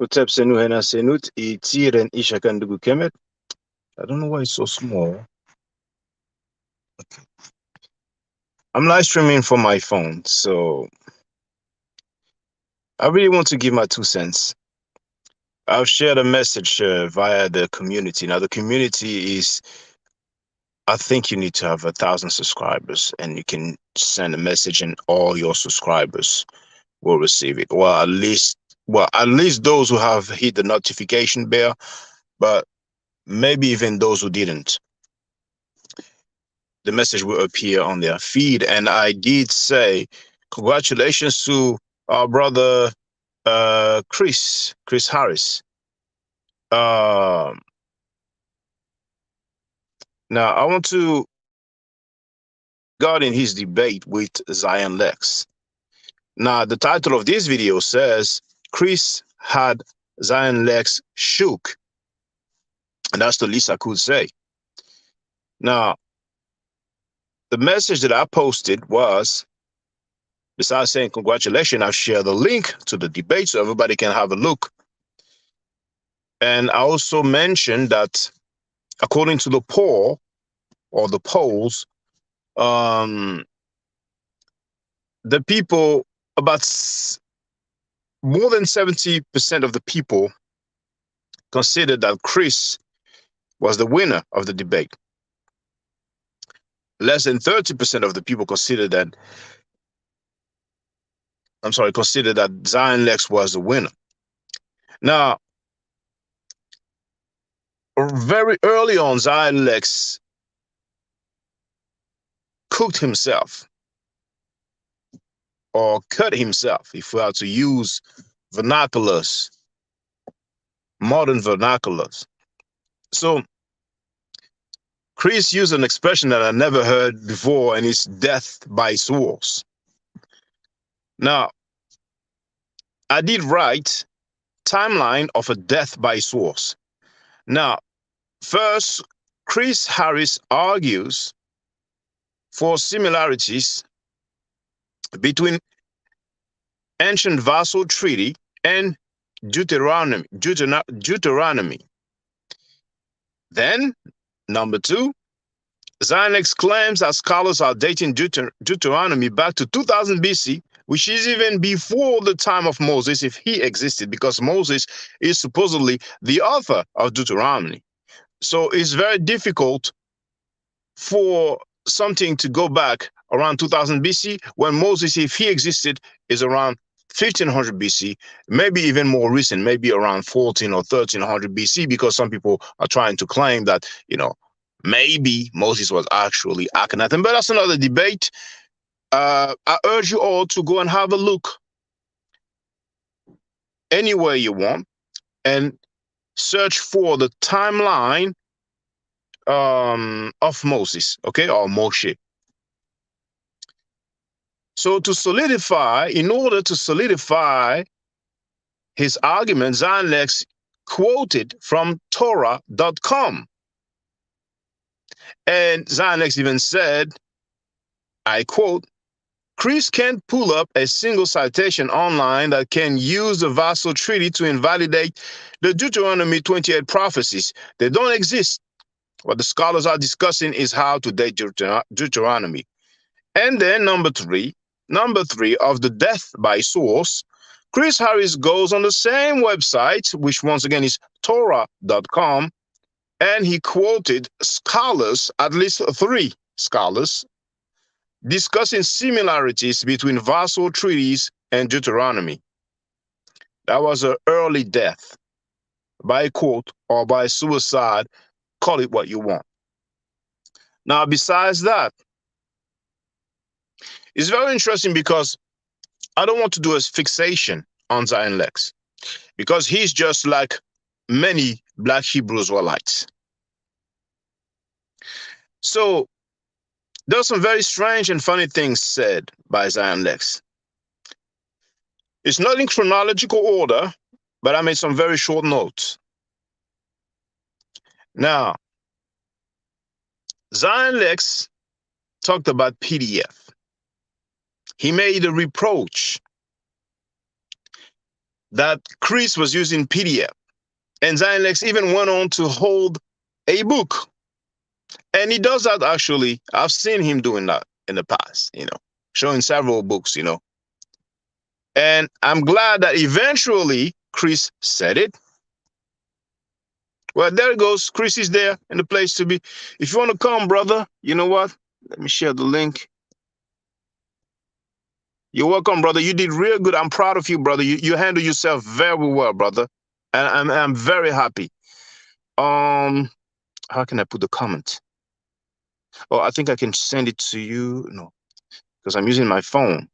Utep senu hena senut itiren ishakandugu kemet. I don't know why it's so small. I'm live streaming from my phone, so I really want to give my 2 cents. I've shared a message via the community. Now the community is, I think you need to have 1,000 subscribers, and you can send a message, and all your subscribers will receive it. Well, at least those who have hit the notification bell, but maybe even those who didn't. The message will appear on their feed. And I did say, congratulations to our brother Chris Harris. Um, Now I want to regarding his debate with Zion Lexx. Now the title of this video says Chris had Zion Lexx shook, and that's the least I could say. Now the message that I posted was, besides saying congratulations, I've shared the link to the debate so everybody can have a look. And I also mentioned that according to the poll or the polls, the people, about more than 70% of the people considered that Chris was the winner of the debate. Less than 30% of the people considered that Zion Lexx was the winner. Now, very early on, Zion Lexx cooked himself or cut himself, if we are to use vernaculars, modern vernaculars. So Chris used an expression that I never heard before, and it's death by swords. Now, I did write timeline of a death by swords. Now, first, Chris Harris argues for similarities between ancient vassal treaty and Deuteronomy. Then, number two, Zion Lexx claims that scholars are dating Deuteronomy back to 2000 BC, which is even before the time of Moses, if he existed, because Moses is supposedly the author of Deuteronomy. So it's very difficult for something to go back around 2000 BC when Moses, if he existed, is around 1500 BC, maybe even more recent, maybe around 14 or 1300 BC, because some people are trying to claim that, maybe Moses was actually Akhenaten, but that's another debate. I urge you all to go and have a look anywhere you want and search for the timeline of Moses, okay, or Moshe. So in order to solidify his argument, Zion Lexx quoted from Torah.com. And Zion Lexx even said, I quote, Chris can't pull up a single citation online that can use the vassal treaty to invalidate the Deuteronomy 28 prophecies. They don't exist. What the scholars are discussing is how to date Deuteronomy. And then number three of the death by source, Chris Harris goes on the same website, which once again is Torah.com, and he quoted scholars, at least 3 scholars, discussing similarities between vassal treaties and Deuteronomy. That was an early death by quote or by suicide, call it what you want. Now, besides that, it's very interesting because I don't want to do a fixation on Zion Lexx because he's just like many Black Hebrew Israelites. So there's some very strange and funny things said by Zion Lexx. It's not in chronological order, but I made some very short notes. Now, Zion Lexx talked about PDF. He made a reproach that Chris was using PDF. And Zion Lexx even went on to hold a book. And he does that actually. I've seen him doing that in the past, showing several books, And I'm glad that eventually Chris said it. Well, there it goes. Chris is there in the place to be. If you want to come, brother, you know what? Let me share the link. You're welcome, brother. You did real good. I'm proud of you, brother. You handle yourself very well, brother. And I'm very happy. How can I put the comment? Oh, I think I can send it to you. No, because I'm using my phone.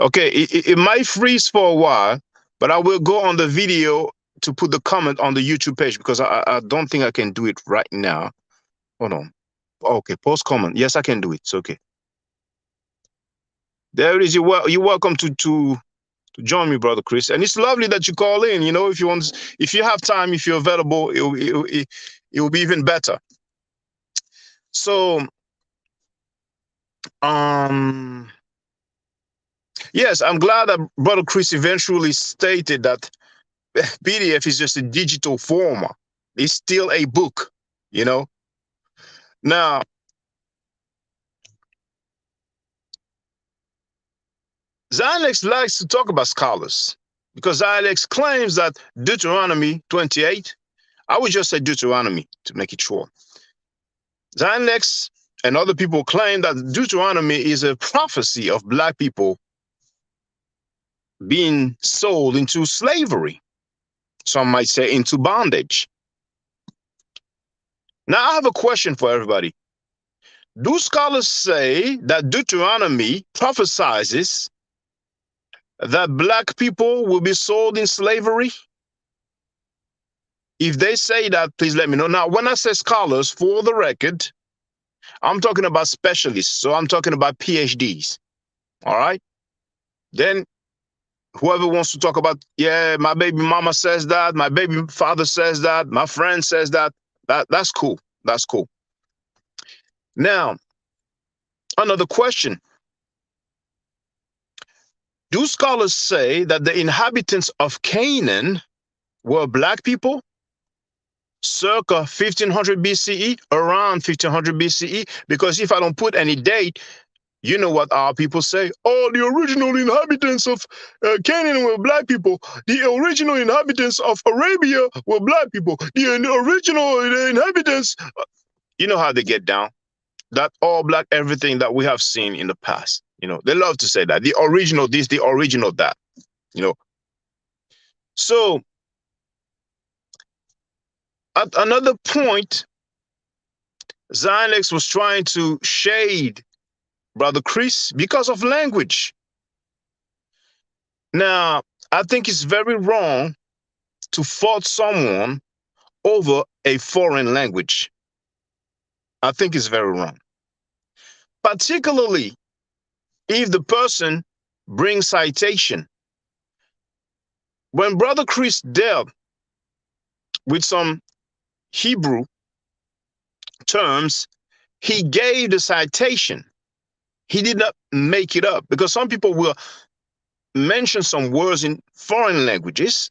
Okay, it might freeze for a while, but I will go on the video to put the comment on the YouTube page because I don't think I can do it right now. Hold on. Okay, post comment. Yes, I can do it. It's okay. There it is. You're welcome to join me, brother Chris. And it's lovely that you call in. If you want, if you have time, if you're available, it will be even better. So, yes, I'm glad that brother Chris eventually stated that PDF is just a digital form. It's still a book, Now, Zion Lexx likes to talk about scholars because Zion Lexx claims that Deuteronomy 28, I would just say Deuteronomy to make it short. Zion Lexx and other people claim that Deuteronomy is a prophecy of black people being sold into slavery. Some might say into bondage. Now, I have a question for everybody. Do scholars say that Deuteronomy prophesizes that black people will be sold in slavery? If they say that, please let me know. Now, when I say scholars, for the record, I'm talking about specialists. So I'm talking about PhDs. All right? Then whoever wants to talk about, yeah, my baby mama says that, my baby father says that, my friend says that, that's cool. That's cool. Now, another question. Do scholars say that the inhabitants of Canaan were black people circa 1500 BCE, around 1500 BCE? Because if I don't put any date, you know what our people say? Oh, the original inhabitants of Canaan were black people. The original inhabitants of Arabia were black people. The original inhabitants, you know how they get down. That all black everything that we have seen in the past. They love to say that. The original this, the original that. So, at another point, Zion Lexx was trying to shade Brother Chris because of language. Now, I think it's very wrong to fault someone over a foreign language. I think it's very wrong. Particularly if the person brings citation. When Brother Chris dealt with some Hebrew terms, he gave the citation. He did not make it up, because some people will mention some words in foreign languages,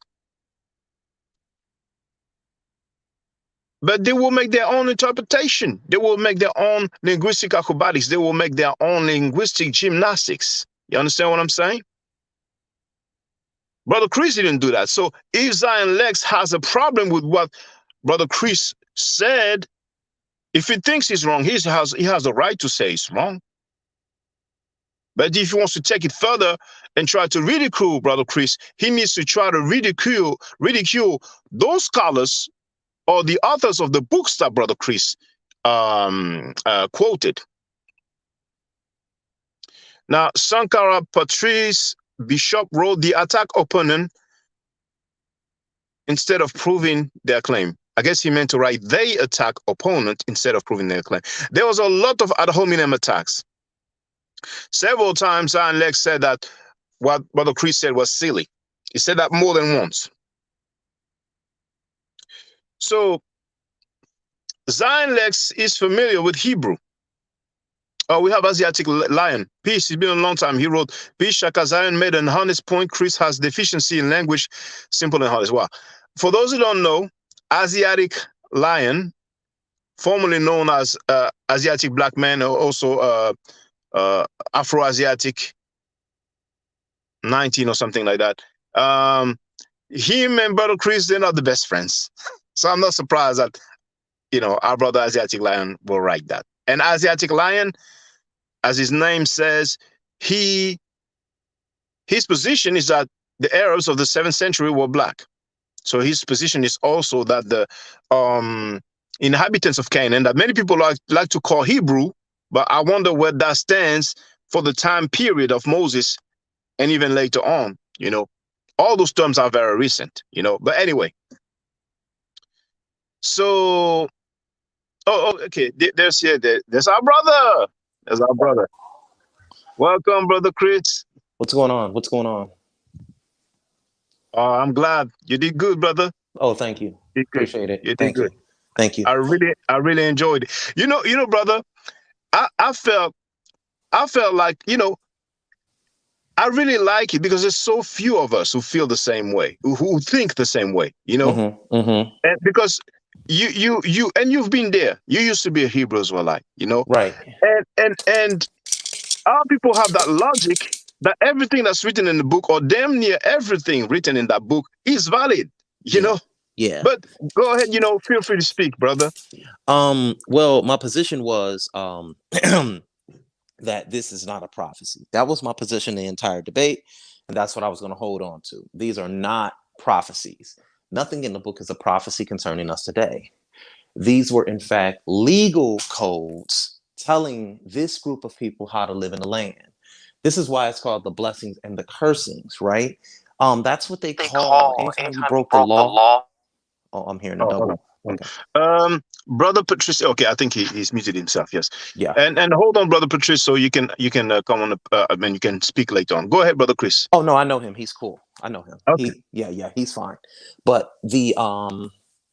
but they will make their own interpretation. They will make their own linguistic acrobatics. They will make their own linguistic gymnastics. You understand what I'm saying? Brother Chris didn't do that. So if Zion Lexx has a problem with what Brother Chris said, if he thinks he's wrong, he has the right to say it's wrong. But if he wants to take it further and try to ridicule Brother Chris, he needs to try to ridicule those scholars or the authors of the books that Brother Chris quoted. Now, Sankara Patrice Bishop wrote, "The attack opponent instead of proving their claim." I guess he meant to write, "They attack opponent instead of proving their claim." There was a lot of ad hominem attacks. Several times, Zion Lexx said that what Brother Chris said was silly. He said that more than once. So, Zion Lexx is familiar with Hebrew. Oh, we have Asiatic Lion. Peace. It's been a long time. He wrote, Peace, Shaka Zion made an honest point. Chris has deficiency in language, simple and honest. Wow. For those who don't know, Asiatic Lion, formerly known as Asiatic Black Man, or also Afro-Asiatic 19 or something like that. Him and Brother Chris, they're not the best friends. So I'm not surprised that, our brother Asiatic Lion will write that. And Asiatic Lion, as his name says, his position is that the Arabs of the 7th century were black. So his position is also that the inhabitants of Canaan, that many people like to call Hebrew, but I wonder where that stands for the time period of Moses and even later on. All those terms are very recent. But anyway, so okay, there's our brother. There's our brother. Welcome, Brother Chris. What's going on? What's going on? I'm glad you did good, brother. Oh, thank you. Appreciate it. You did Thank good. you. Thank you. I really enjoyed it. Brother, I felt like, I really like it because there's so few of us who feel the same way, who think the same way, Mm-hmm, mm-hmm. And because you've been there. You used to be a Hebrew Israelite, Right. And our people have that logic that everything that's written in the book, or damn near everything written in that book, is valid, Yeah. But go ahead, feel free to speak, brother. Well, my position was that this is not a prophecy. That was my position the entire debate, and that's what I was going to hold on to. These are not prophecies. Nothing in the book is a prophecy concerning us today. These were, in fact, legal codes telling this group of people how to live in the land. This is why it's called the blessings and the cursings, right? That's what they call anytime you broke the law. Oh, I'm hearing a double. Okay. Brother Patrice. Okay, I think he's muted himself. Yes. Yeah. And hold on, Brother Patrice, so you can come on. And you can speak later on. Go ahead, Brother Chris. Oh no, I know him. He's cool. I know him. Okay. He's fine. But the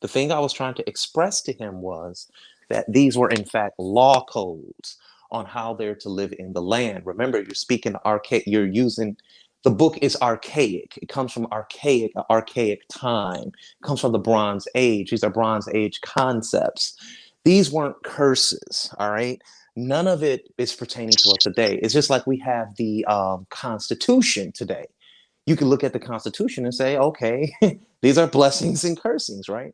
thing I was trying to express to him was that these were in fact law codes on how they're to live in the land. Remember, you're speaking archaic. You're using. The book is archaic. It comes from archaic time. It comes from the Bronze Age. These are Bronze Age concepts. These weren't curses, all right? None of it is pertaining to us today. It's just like we have the Constitution today. You can look at the Constitution and say, okay, these are blessings and cursings, right?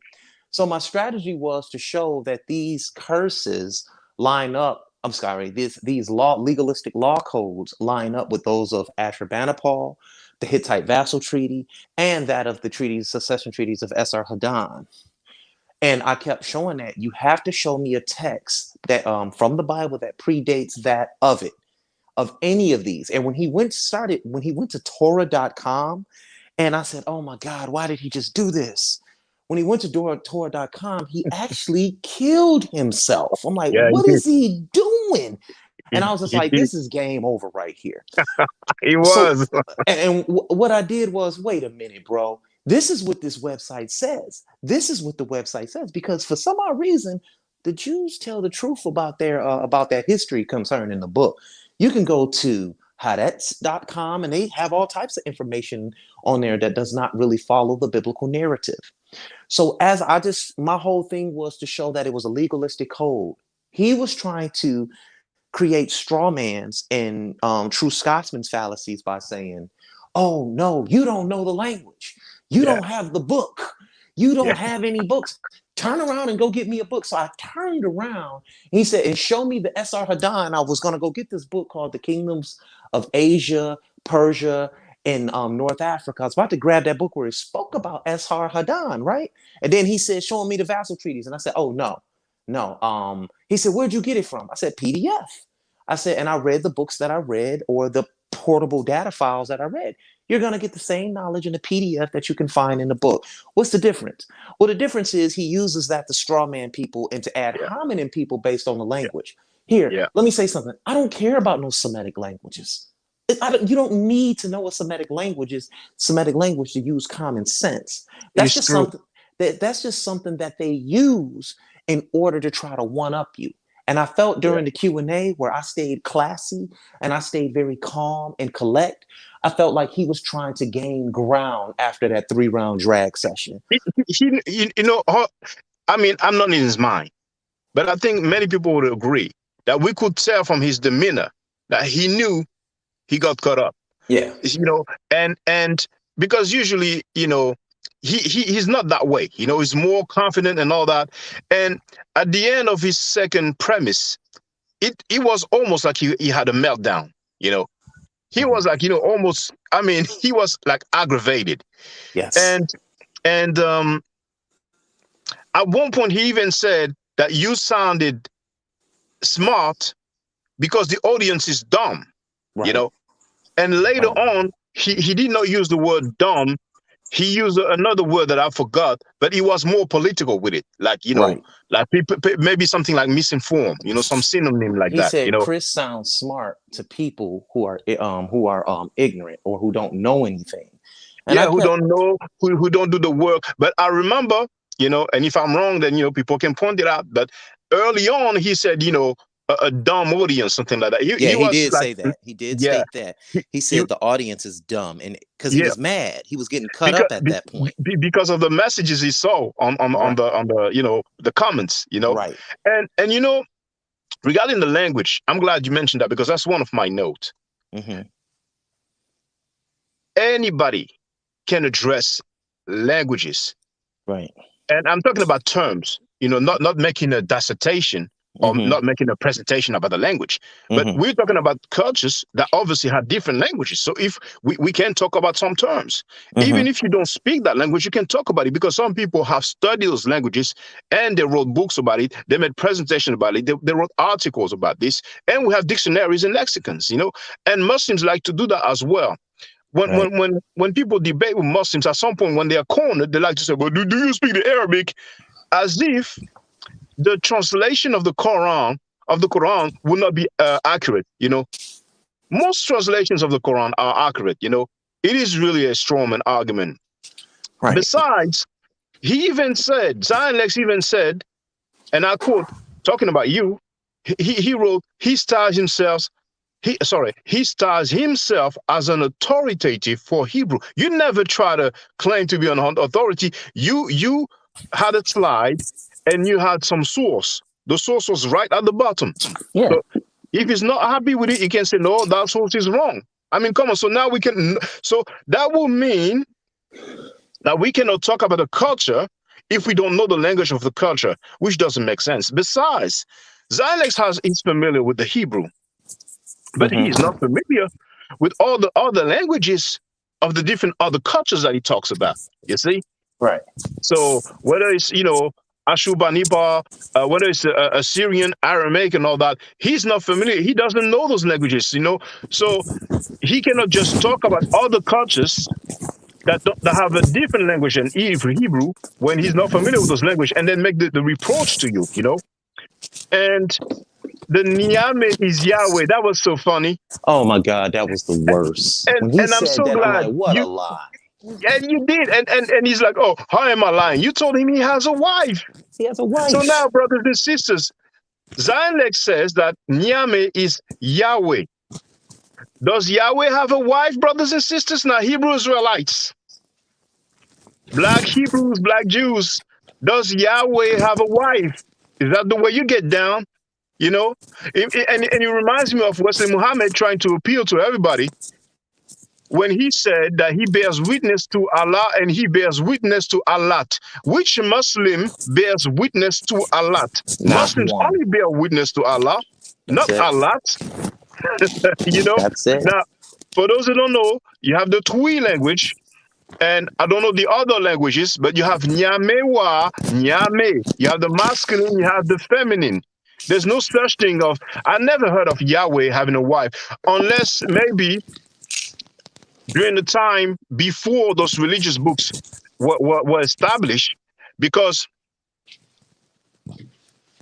So my strategy was to show that these curses line up. I'm sorry, these legalistic law codes line up with those of Ashurbanipal, the Hittite vassal treaty, and that of the succession treaties of Esarhaddon. And I kept showing that you have to show me a text that from the Bible that predates that of any of these. And when he went to Torah.com, and I said, oh my God, why did he just do this? When he went to Torah.com, he actually killed himself. I'm like, what is he doing? And I was just like, this is game over right here. He was. And what I did was, wait a minute, bro. This is what this website says. This is what the website says. Because for some odd reason, the Jews tell the truth about that history concerning the book. You can go to hadets.com and they have all types of information on there that does not really follow the biblical narrative. So my whole thing was to show that it was a legalistic code. He was trying to create straw mans and true Scotsman's fallacies by saying, oh no, you don't know the language. You don't have the book. You don't have any books. Turn around and go get me a book. So I turned around. He said, and show me the Esarhaddon. I was going to go get this book called The Kingdoms of Asia, Persia, and North Africa. I was about to grab that book where it spoke about Esarhaddon, right? And then he said, showing me the vassal treaties. And I said, oh, no. He said, where'd you get it from? I said, PDF. I said, and I read the books that I read or the portable data files that I read. You're going to get the same knowledge in the PDF that you can find in the book. What's the difference? Well, the difference is he uses that to straw man people and to ad hominem people based on the language. Here, let me say something. I don't care about no Semitic languages. You don't need to know a Semitic language to use common sense. That's just something that they use in order to try to one up you. And I felt Yeah. during the Q&A where I stayed classy and I stayed very calm and collect, I felt like he was trying to gain ground after that 3-round drag session. I mean, I'm not in his mind, but I think many people would agree that we could tell from his demeanor that he knew he got caught up. Yeah. And because usually, he's not that way. He's more confident and all that. And at the end of his second premise, it was almost like he had a meltdown. He was like, almost. I mean, he was like aggravated. Yes. And at one point, he even said that you sounded smart because the audience is dumb. You Right. know, and later Right. on, he did not use the word dumb. He used another word that I forgot, but he was more political with it. Like, Right. like maybe something like misinformed, some synonym like He that, said Chris sounds smart to people who are ignorant or who don't know anything. And I Yeah, who kept, don't know, who don't do the work. But I remember, and if I'm wrong, then, people can point it out. But early on, he said, a dumb audience, something like that. yeah, He he was did like, say that. He did yeah, state that. he, He he, said the audience is dumb, and because he yeah, was mad, he was getting cut because up at that point. because of the messages he saw on Right. the comments, Right. and regarding the language, I'm glad you mentioned that because that's one of my notes. Mm-hmm. Anybody can address languages, Right. and I'm talking about terms. Not making a dissertation or Mm-hmm. not making a presentation about the language, but Mm-hmm. we're talking about cultures that obviously have different languages. So if we can talk about some terms, Mm-hmm. even if you don't speak that language, you can talk about it because some people have studied those languages and they wrote books about it. They made presentations about it. They wrote articles about this, and we have dictionaries and lexicons. And Muslims like to do that as well. When Right. when when when people debate with Muslims, at some point when they are cornered, they like to say, "Well, do you speak the Arabic?" As if the translation of the Quran will not be accurate. Most translations of the Quran are accurate. It is really a strawman argument. Right. Besides, Zion Lexx even said, and I quote, talking about you, he wrote, he styles himself as an authoritative for Hebrew. You never try to claim to be an authority. You had a slide and you had some source. The source was right at the bottom. Yeah. So if he's not happy with it, he can say, no, that source is wrong. I mean, come on. So now so that will mean that we cannot talk about a culture if we don't know the language of the culture, which doesn't make sense. Besides, Zion Lexx is familiar with the Hebrew, but he is Mm-hmm. not familiar with all the other languages of the different other cultures that he talks about. You see? Right. So whether it's, Ashurbanipal, whether it's Assyrian, Aramaic, and all that, he's not familiar. He doesn't know those languages. So he cannot just talk about other cultures that have a different language than Hebrew when he's not familiar with those languages, and then make the reproach to you. And the Niame is Yahweh. That was so funny. Oh my God, that was the worst. And When he and I'm said so that, I'm like, glad what a you lie. and you did. And he's like, oh, how am I lying? You told him he has a wife. He has a So wife. now, brothers and sisters, Zion Lexx says that Niame is Yahweh. Does Yahweh have a wife, brothers and sisters? Now, Hebrew Israelites, black Hebrews, black Jews, does Yahweh have a wife? Is that the way you get down? And it reminds me of Wesley Muhammad trying to appeal to everybody when he said that he bears witness to Allah and he bears witness to Allah. Which Muslim bears witness to Allah? Not Muslims one. only bear witness to Allah, That's not it. Allah. you know. That's it. Now, for those who don't know, you have the Twi language, and I don't know the other languages, but you have Nyamewa, Nyame. You have the masculine, you have the feminine. There's no such thing of, I never heard of Yahweh having a wife, unless maybe during the time before those religious books were established, because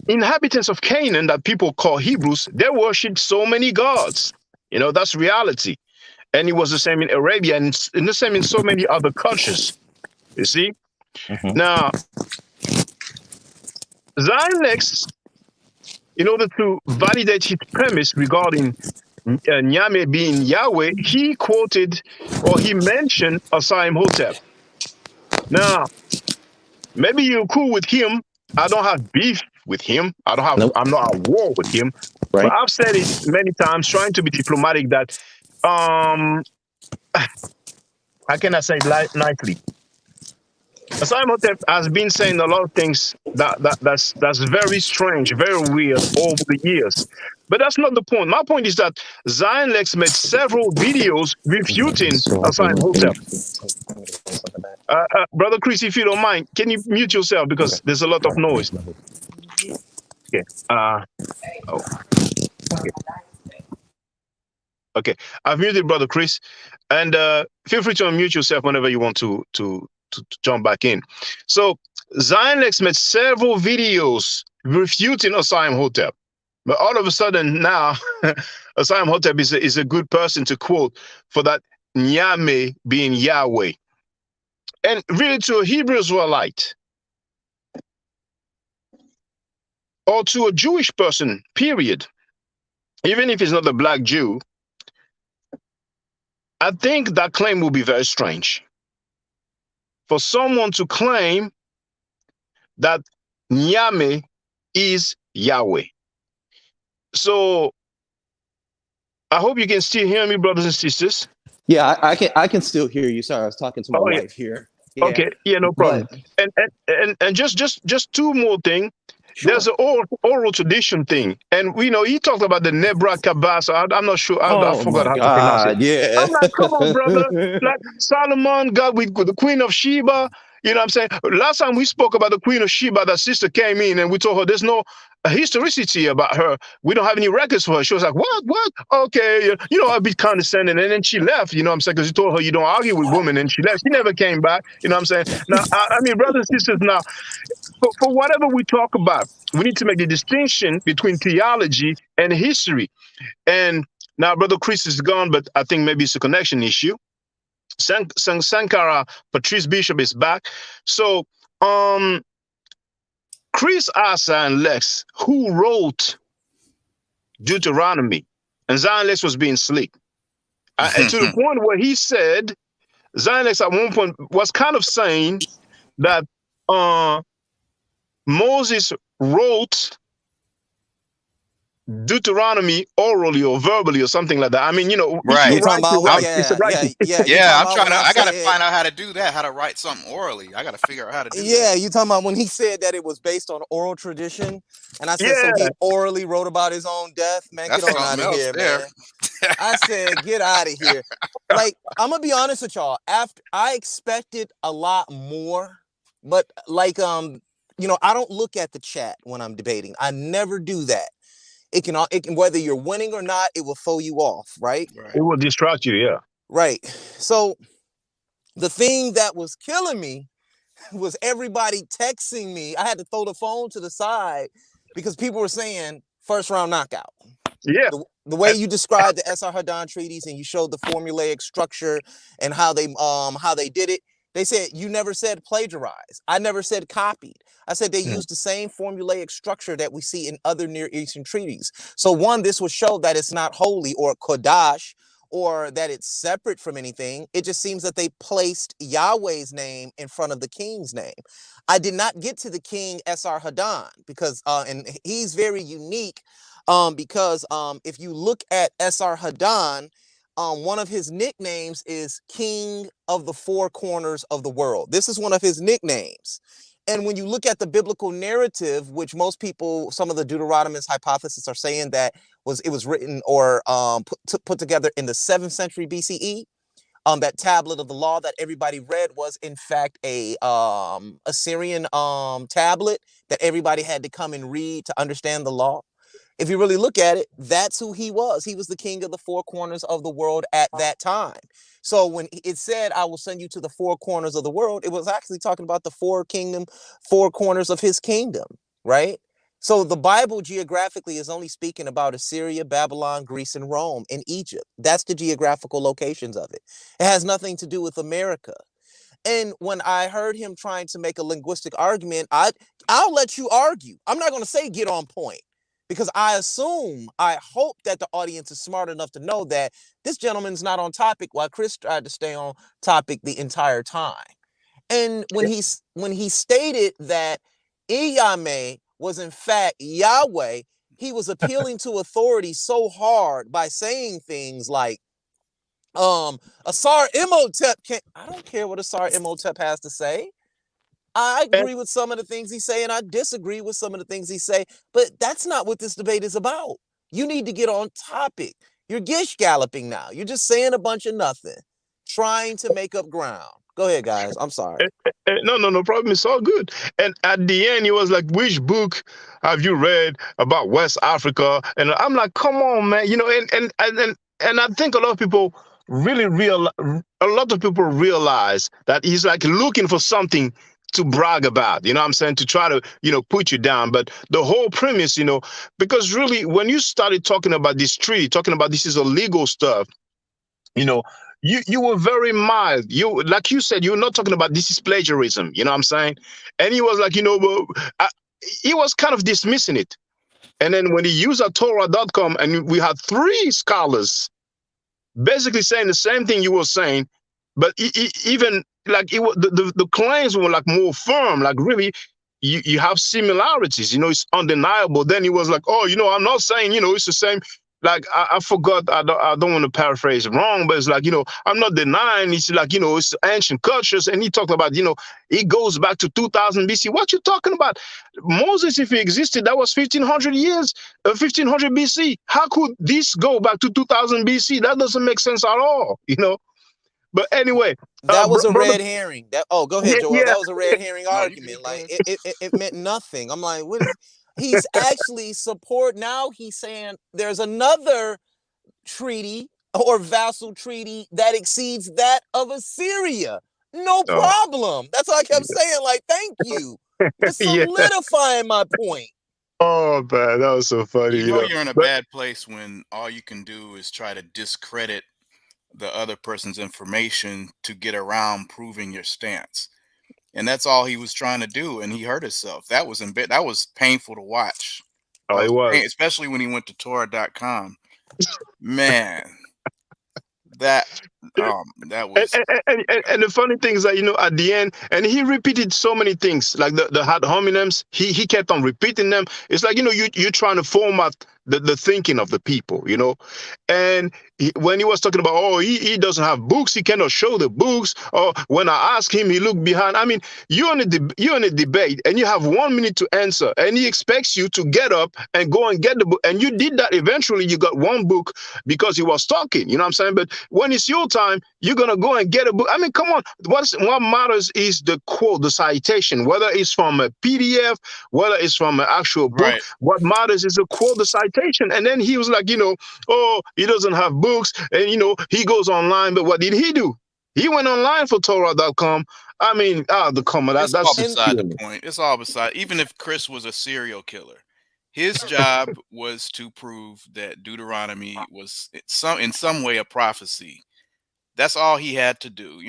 inhabitants of Canaan that people call Hebrews, they worshipped so many gods. That's reality. And it was the same in Arabia and the same in so many other cultures. You see? Mm-hmm. Now, Zion Lexx in order to validate his premise regarding Nyame being Yahweh, he quoted or he mentioned Asaim Hotep. Now, maybe you're cool with him. I don't have beef with him. Nope. I'm not at war with him. But Right. I've said it many times, trying to be diplomatic, that um how can I say it nicely? Asaim Hotep has been saying a lot of things that's very strange, very weird over the years. But that's not the point. My point is that Zion Lexx made several videos refuting So I Asaim can Hotep. something back. Brother Chris, if you don't mind, can you mute yourself Okay. because there's a lot All of right. noise. Okay. Oh, okay. Okay. I've muted Brother Chris, and feel free to unmute yourself whenever you want to jump back in. So Zion Lexx made several videos refuting Asaim Hotep, but all of a sudden now, Asaim Hotep is a good person to quote for that Nyame being Yahweh, and really to a Hebrew Israelite or to a Jewish person, period. Even if he's not a black Jew, I think that claim will be very strange. For someone to claim that Nyame is Yahweh. So I hope you can still hear me, brothers and sisters. Yeah, I can still hear you. Sorry, I was talking to my Oh yeah, wife here. Yeah, okay, yeah, no problem. but And just two more things. There's sure. an oral tradition thing, and we know he talked about the Nebra Kabasa. I'm not sure. I Oh forgot my how to pronounce it. God, yeah. I'm like, come on, brother. Like Solomon got with the Queen of Sheba. You know what I'm saying? Last time we spoke about the Queen of Sheba, that sister came in and we told her there's no historicity about her. We don't have any records for her. She was like, what? What? Okay. You know, I'd be condescending. And then she left, you know what I'm saying? Because you told her you don't argue with women and she left. She never came back. You know what I'm saying? Now, I mean, brothers and sisters, now, for whatever we talk about, we need to make the distinction between theology and history. And now, Brother Chris is gone, but I think maybe it's a connection issue. Sankara Patrice Bishop is back. So, Chris Asa and Lex, who wrote Deuteronomy, and Zion Lex was being slick. To the point where he said, Zion Lex at one point was kind of saying that Moses wrote Deuteronomy orally or verbally or something like that. I mean, you know, if you Right. You talking write about it what? right, it's a Yeah, yeah, writing. yeah. You Yeah, talking I'm about trying when to. I I gotta said, find out how to do that. How to write something orally. I gotta figure out how to do yeah, that. you talking about when he said that it was based on oral tradition, and I said, so Yeah, he orally wrote about his own death. Man, get That's on out something of else here, there. man. I said, get out of here. Like, I'm gonna be honest with y'all. After I expected a lot more, but like, I don't look at the chat when I'm debating. I never do that. It can whether you're winning or not, it will throw you off, right? it Right. will distract you. Yeah. Right. So the thing that was killing me was everybody texting me. I had to throw the phone to the side because people were saying first round knockout. Yeah. The way you described the SR Hadan treaties and you showed the formulaic structure and how they did it, they said you never said plagiarize. I never said copied. I said they used the same formulaic structure that we see in other Near Eastern treaties. So one, this would show that it's not holy or kodash or that it's separate from anything. It just seems that they placed Yahweh's name in front of the king's name. I did not get to the king SR Hadan because and he's very unique because if you look at SR Hadan, one of his nicknames is King of the Four Corners of the World. This is one of his nicknames. And when you look at the biblical narrative, which most people, some of the Deuteronomist hypothesis are saying that it was written or put together in the 7th century BCE, that tablet of the law that everybody read was in fact a Assyrian tablet that everybody had to come and read to understand the law. If you really look at it, that's who he was. He was the king of the four corners of the world at that time. So when it said, I will send you to the four corners of the world, it was actually talking about the four corners of his kingdom, right? So the Bible geographically is only speaking about Assyria, Babylon, Greece, and Rome, and Egypt. That's the geographical locations of it. It has nothing to do with America. And when I heard him trying to make a linguistic argument, I'll let you argue. I'm not going to say get on point because I hope that the audience is smart enough to know that this gentleman's not on topic while Chris tried to stay on topic the entire time. And when he stated that Iyame was in fact Yahweh, he was appealing to authority so hard by saying things like, Asar Imhotep can't. I don't care what Asar Imhotep has to say. I And, agree with some of the things he say, and I disagree with some of the things he say. But that's not what this debate is about. You need to get on topic. You're gish galloping now. You're just saying a bunch of nothing, trying to make up ground. Go ahead, guys. I'm sorry. no problem. It's all good. And at the end, he was like, "Which book have you read about West Africa?" And I'm like, "Come on, man!" You know, and I think a lot of people really a lot of people realize that he's like looking for something to brag about. You know what I'm saying? To try to put you down. But the whole premise, because really, when you started talking about this treaty, talking about this is illegal stuff, you know you were very mild. You, like you said, you're not talking about this is plagiarism, you know what I'm saying? And he was like, well, he was kind of dismissing it. And then when he used a torah.com, and we had three scholars basically saying the same thing you were saying, but even like the claims were like more firm, like really you have similarities, it's undeniable. Then he was like, oh, I'm not saying, it's the same. Like I forgot, I don't want to paraphrase wrong, but it's like, I'm not denying. It's like, it's ancient cultures, and he talked about, it goes back to 2000 BC. What you talking about? Moses, if he existed, that was 1500 years, 1500 BC. How could this go back to 2000 BC? That doesn't make sense at all. But anyway, That was a brother, red herring. Go yeah, ahead, Joel. yeah. That was a red herring No, you good. argument. Go Like ahead. it meant nothing. I'm like, what is? He's actually support. Now he's saying there's another treaty or vassal treaty that exceeds that of Assyria. No Oh, problem. That's all I kept saying. Like, thank you for yeah. solidifying my point. Oh man, that was so funny, You know you're in a But bad place when all you can do is try to discredit the other person's information to get around proving your stance. And that's all he was trying to do, and he hurt himself. That was that was painful to watch. oh, it was. Especially when he went to Torah.com. Man, that that And, was and, and, and and the funny thing is that at the end, and he repeated so many things like the ad hominems. He kept on repeating them. It's like you're trying to format the thinking of the people. And when he was talking about, oh, he doesn't have books, he cannot show the books. Or when I asked him, he looked behind. I mean, you're in a debate and you have 1 minute to answer, and he expects you to get up and go and get the book. And you did that. Eventually, you got one book because he was talking. You know what I'm saying? But when it's your time, you're gonna go and get a book. I mean, come on. What matters is the quote, the citation, whether it's from a PDF, whether it's from an actual book. right. What matters is the quote, the citation. And then he was like, oh, he doesn't have books, and he goes online. But what did he do? He went online for Torah.com. I mean, the comma It's all that's just And beside the killing me. point. It's all beside. Even if Chris was a serial killer, his job was to prove that Deuteronomy was in some way a prophecy. That's all he had to do.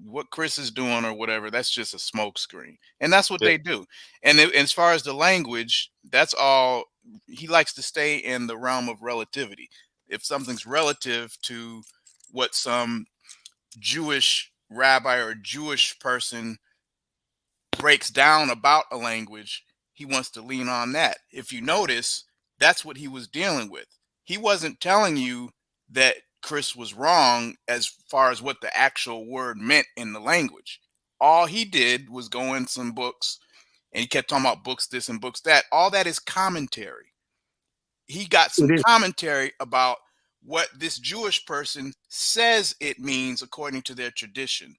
What Chris is doing or whatever, that's just a smokescreen. And that's what Yeah. they do. And as far as the language, that's all he likes to stay in the realm of relativity. If something's relative to what some Jewish rabbi or Jewish person breaks down about a language, he wants to lean on that. If you notice, that's what he was dealing with. He wasn't telling you that Chris was wrong as far as what the actual word meant in the language. All he did was go in some books, and he kept talking about books this and books that. All that is commentary. He got some It is. commentary about what this Jewish person says it means according to their tradition.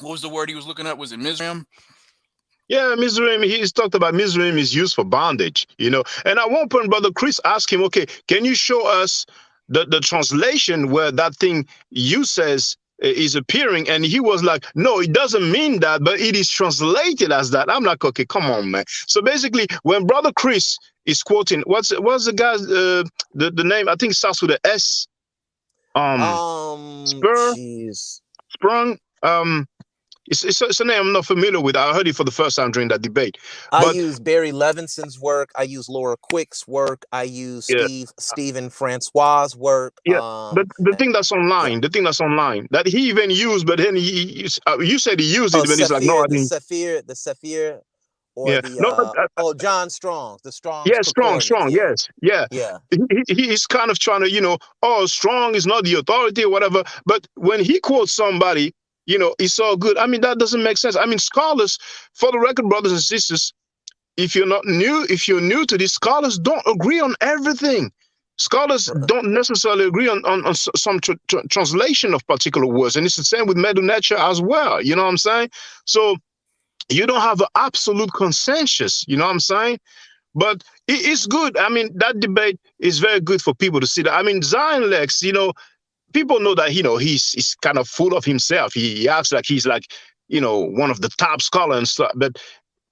What was the word he was looking up? Was it Mizraim? Yeah, Mizraim, he's talked about Mizraim is used for bondage. And at one point, Brother Chris asked him, okay, can you show us the translation where that thing you says is appearing? And he was like, no, it doesn't mean that, but it is translated as that. I'm like, okay, come on, man. So basically, when Brother Chris is quoting, what's the guy's the name? I think it starts with a S. Spur, jeez. sprung. It's a name I'm not familiar with. I heard it for the first time during that debate. I But use Barry Levinson's work. I use Laura Quick's work. I use yeah, Stephen Francois' work. yeah. But the thing that's Yeah. online, that he even used, but then you said he used Oh, it, but he's like, no, I didn't. the Sephir, or Yeah, the no, John Strong's, the Strong's yeah, strong, Concordance. Yeah, yes, yeah. yeah, He's kind of trying to, oh, strong is not the authority or whatever. But when he quotes somebody, it's all good. I mean, that doesn't make sense. I mean, scholars, for the record, brothers and sisters, if you're new to this, scholars don't agree on everything. Scholars don't necessarily agree on some translation of particular words, and it's the same with Medu Neter as well. You know what I'm saying? So you don't have an absolute consensus. You know what I'm saying? But it's good. I mean, that debate is very good for people to see that. I mean, Zion Lexx, people know that, he's kind of full of himself. He acts like he's like, one of the top scholars and stuff. But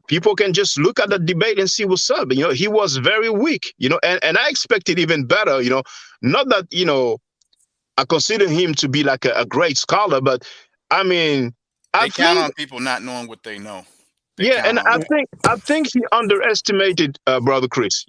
people can just look at the debate and see what's up. He was very weak, and I expected even better, not that, I consider him to be like a great scholar, but I mean, I They count think, on people not knowing what they know. They yeah, count and on that. I think he underestimated brother Chris,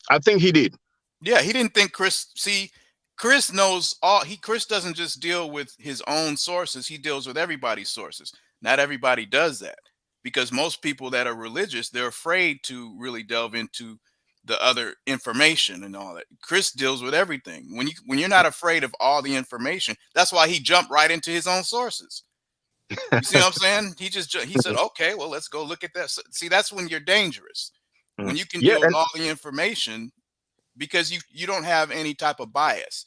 I think he did. Yeah, he didn't think Chris. See, Chris knows all. Chris doesn't just deal with his own sources. He deals with everybody's sources. Not everybody does that, because most people that are religious, they're afraid to really delve into the other information and all that. Chris deals with everything. When you're not afraid of all the information, that's why he jumped right into his own sources. You see what I'm saying? He said, okay, well, let's go look at that. See, that's when you're dangerous. When you can Yeah, deal with all the information, because you don't have any type of bias.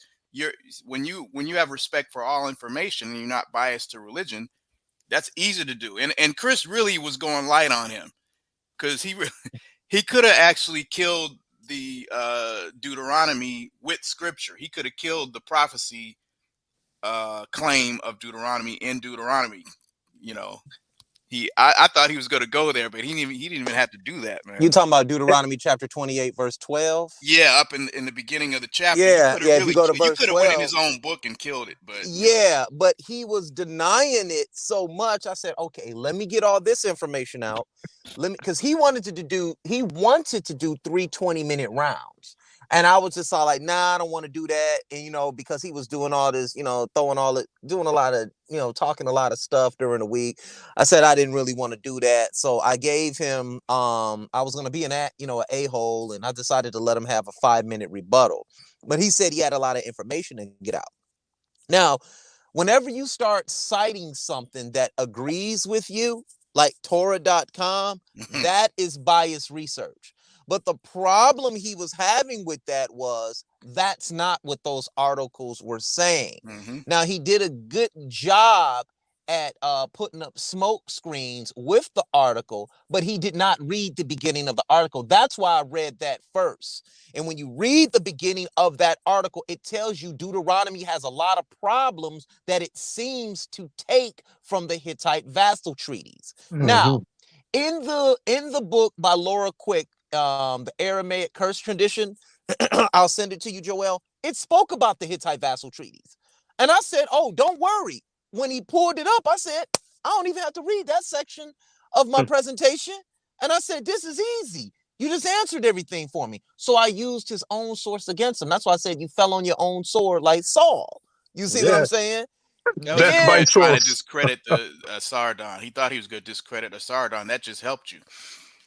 When you have respect for all information and you're not biased to religion, that's easy to do. And Chris really was going light on him, because he could have actually killed the Deuteronomy with scripture. He could have killed the prophecy claim of Deuteronomy in Deuteronomy. You know, I thought he was going to go there, but he didn't even have to do that, man. You talking about Deuteronomy chapter 28, verse 12? Yeah, up in the beginning of the chapter, he Yeah, could have yeah. If you really go to you verse could have went in 12, his own book and killed it, but yeah, but he was denying it so much. I said, okay, let me get all this information out. Because he wanted to do 3 20-minute rounds. And I was just all like, nah, I don't want to do that. And because he was doing all this, doing a lot of, talking a lot of stuff during the week. I said I didn't really want to do that. So I gave him, I was gonna be an a-hole, and I decided to let him have a 5-minute rebuttal. But he said he had a lot of information to get out. Now, whenever you start citing something that agrees with you, like Torah.com, that is biased research. But the problem he was having with that was that's not what those articles were saying. Now, he did a good job at putting up smoke screens with the article, but he did not read the beginning of the article. That's why I read that first. And when you read the beginning of that article, it tells you Deuteronomy has a lot of problems that it seems to take from the Hittite vassal treaties. Now, in the book by Laura Quick, the Aramaic curse tradition, I'll send it to you, Joel. It spoke about the Hittite vassal treaties. And I said, oh, don't worry. When he pulled it up, I said, I don't even have to read that section of my presentation. And I said, this is easy. You just answered everything for me. So I used his own source against him. That's why I said you fell on your own sword like Saul. You see what I'm saying? that was his death way by of trying to source. discredit the Sardon. He thought he was going to discredit a Sardon. That just helped you.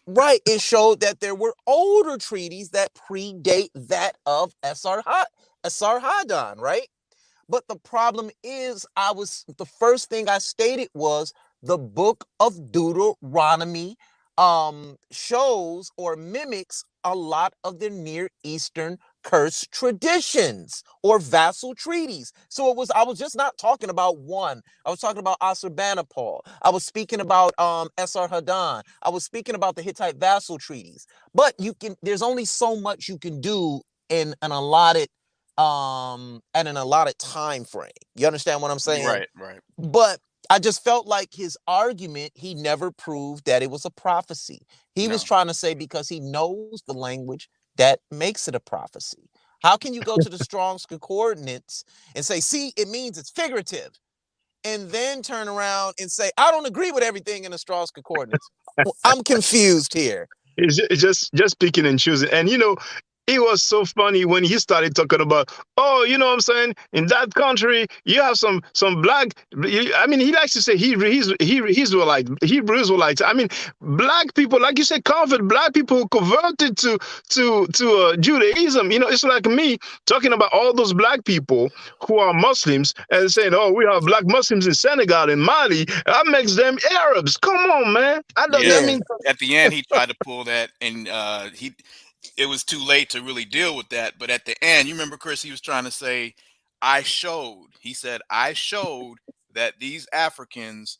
Right. It showed that there were older treaties that predate that of Esarhaddon, right? But the problem is, the first thing I stated was the book of Deuteronomy shows or mimics a lot of the Near Eastern curse traditions or vassal treaties. So I was just not talking about one. I was talking about Assurbanipal. I was speaking about Esarhaddon. I was speaking about the Hittite vassal treaties. But there's only so much you can do in an allotted time frame. You understand what I'm saying? Right. But I just felt like his argument, he never proved that it was a prophecy. He was trying to say because he knows the language that makes it a prophecy. How can you go to the Strong's Concordance and say, see, it means it's figurative? and then turn around and say, I don't agree with everything in the Strauss Concordance. I'm confused here. It's just picking and choosing. And it was so funny when he started talking about, oh, what I'm saying, in that country you have some black. I mean, he likes to say Hebrew Israelites. I mean, black people, like you said, convert black people who converted to Judaism. It's like me talking about all those black people who are Muslims and saying, oh, we have black Muslims in Senegal and Mali. That makes them Arabs. Come on, man. I Yeah. mean, At the end, he tried to pull that, and it was too late to really deal with that. But at the end, you remember, Chris, he was trying to say, he said, I showed that these Africans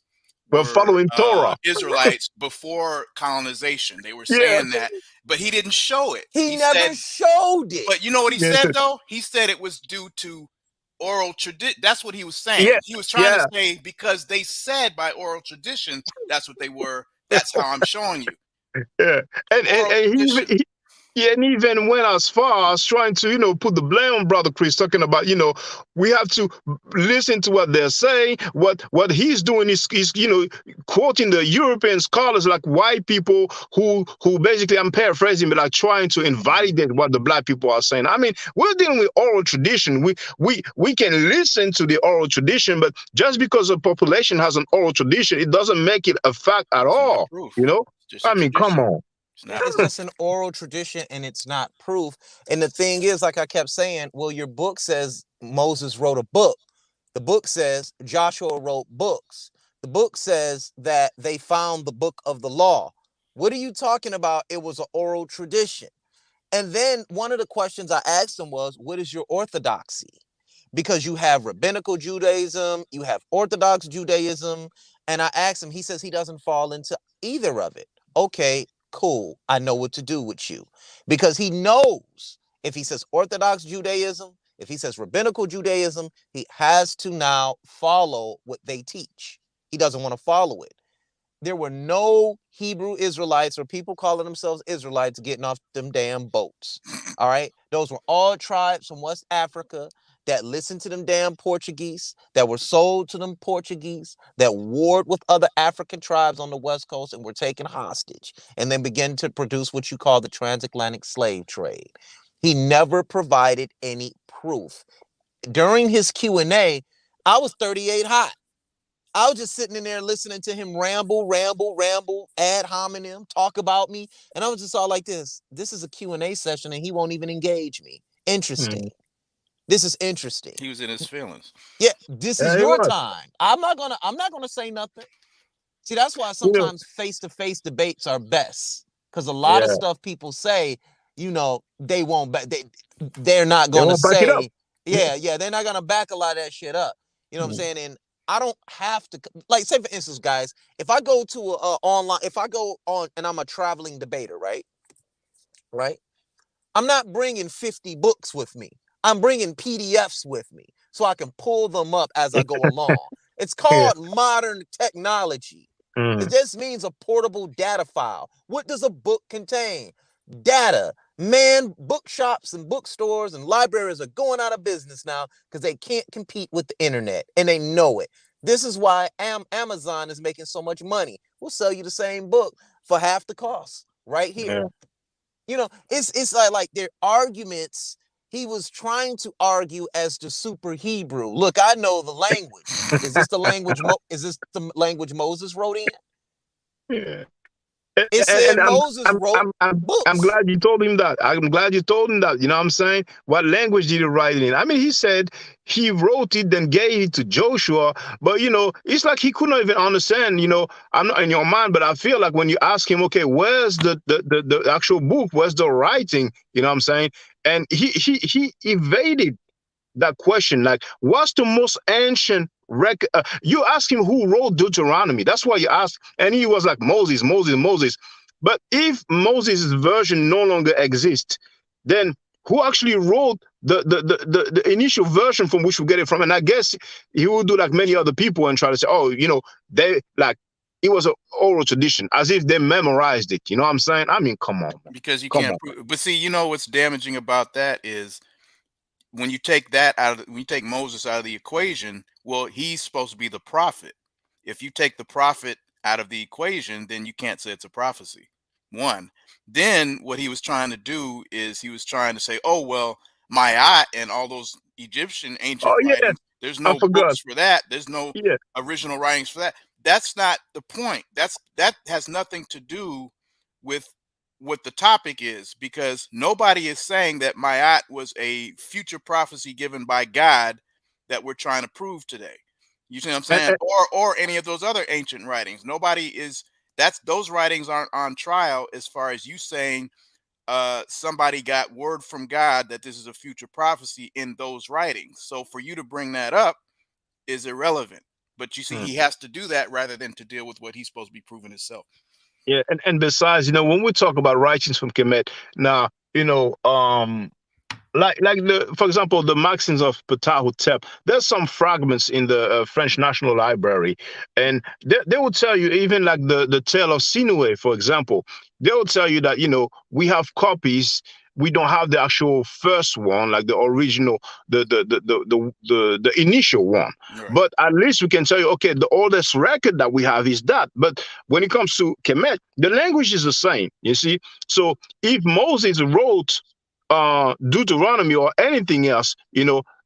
we're were following Torah. Israelites before colonization. They were Yeah. saying that, but he didn't show it. He never said, showed it. but you know what he Yeah. said, though? He said it was due to oral tradition. That's what he was saying. Yeah. He was trying Yeah. to say, because they said by oral tradition, that's what they were. That's how I'm showing you. Yeah. And Oral tradition. Yeah, and even went as far as trying to, put the blame on Brother Chris, talking about, we have to listen to what they're saying. What he's doing is quoting the European scholars, like white people who basically, I'm paraphrasing, but like trying to invalidate what the black people are saying. I mean, we're dealing with oral tradition. We can listen to the oral tradition, but just because a population has an oral tradition, it doesn't make it a fact at It's not all. proof. You know? It's just a I mean, come tradition. on. It's not It's proof. just an oral tradition and it's not proof. And the thing is, like I kept saying, well, your book says Moses wrote a book. The book says Joshua wrote books. The book says that they found the book of the law. What are you talking about? It was an oral tradition. And then one of the questions I asked him was, what is your orthodoxy? Because you have rabbinical Judaism, you have Orthodox Judaism. And I asked him, he says he doesn't fall into either of it. Okay, cool. I know what to do with you. Because he knows if he says Orthodox Judaism, if he says rabbinical Judaism, he has to now follow what they teach. He doesn't want to follow it. There were no Hebrew Israelites or people calling themselves Israelites getting off them damn boats. All right. Those were all tribes from West Africa that listened to them damn Portuguese, that were sold to them Portuguese, that warred with other African tribes on the West Coast and were taken hostage, and then began to produce what you call the transatlantic slave trade. He never provided any proof. During his Q&A, I was 38 hot. I was just sitting in there listening to him ramble, ad hominem, talk about me. And I was just all like this. This is a Q&A session and he won't even engage me. Interesting. This is interesting. He was in his feelings. Yeah, this is your time. I'm not gonna say nothing. See, that's why sometimes face-to-face debates are best. Because a lot of stuff people say, they won't they're not gonna say, they're not gonna back a lot of that shit up. You know what I'm saying? And I don't have to, like, say for instance, guys, if I go to online, if I go on and I'm a traveling debater, right? I'm not bringing 50 books with me. I'm bringing PDFs with me so I can pull them up as I go along. It's called modern technology. It just means a portable data file. What does a book contain? Data. Man, bookshops and bookstores and libraries are going out of business now because they can't compete with the internet, and they know it. This is why Amazon is making so much money. We'll sell you the same book for half the cost right here. It's like their arguments. He was trying to argue as the super Hebrew. Look, I know the language. Is this the language? Is this the language Moses wrote in? Yeah. It said Moses wrote books. I'm glad you told him that. I'm glad you told him that. You know what I'm saying? What language did he write it in? I mean, he said he wrote it, then gave it to Joshua. But, it's like he couldn't even understand, I'm not in your mind, but I feel like when you ask him, okay, where's the actual book? Where's the writing? You know what I'm saying? And he evaded that question, like, what's the most ancient record? You ask him who wrote Deuteronomy. That's why you ask, and he was like Moses. But if Moses' version no longer exists, then who actually wrote the initial version from which we get it from? And I guess he would do like many other people and try to say, oh, they like it was an oral tradition, as if they memorized it. You know what I'm saying? I mean, come on, man. Because you can't prove. But see, what's damaging about that is when you take that when you take Moses out of the equation, Well, he's supposed to be the prophet. If you take the prophet out of the equation, then you can't say it's a prophecy. One. Then what he was trying to do is he was trying to say, oh, well, Ma'at and all those Egyptian ancient Oh yeah, writings, there's I no forgot. books for that. There's no Yeah, original writings for that. That's not the point. That has nothing to do with what the topic is, because nobody is saying that Ma'at was a future prophecy given by God that we're trying to prove today. You see what I'm and, saying? Or any of those other ancient writings. Nobody is, that's, those writings aren't on trial as far as you saying somebody got word from God that this is a future prophecy in those writings. So for you to bring that up is irrelevant. But you see, mm, he has to do that rather than to deal with what he's supposed to be proving himself. yeah, and besides, when we talk about writings from Kemet, now, like the for example the Maxims of Ptahhotep, there's some fragments in the French National Library, and they will tell you, even like the tale of Sinuhe, for example, they will tell you that we have copies. We don't have the actual first one, like the original, the initial one, Right. but at least we can tell you, okay, the oldest record that we have is that. But when it comes to Kemet, the language is the same, you see. So if Moses wrote Deuteronomy or anything else,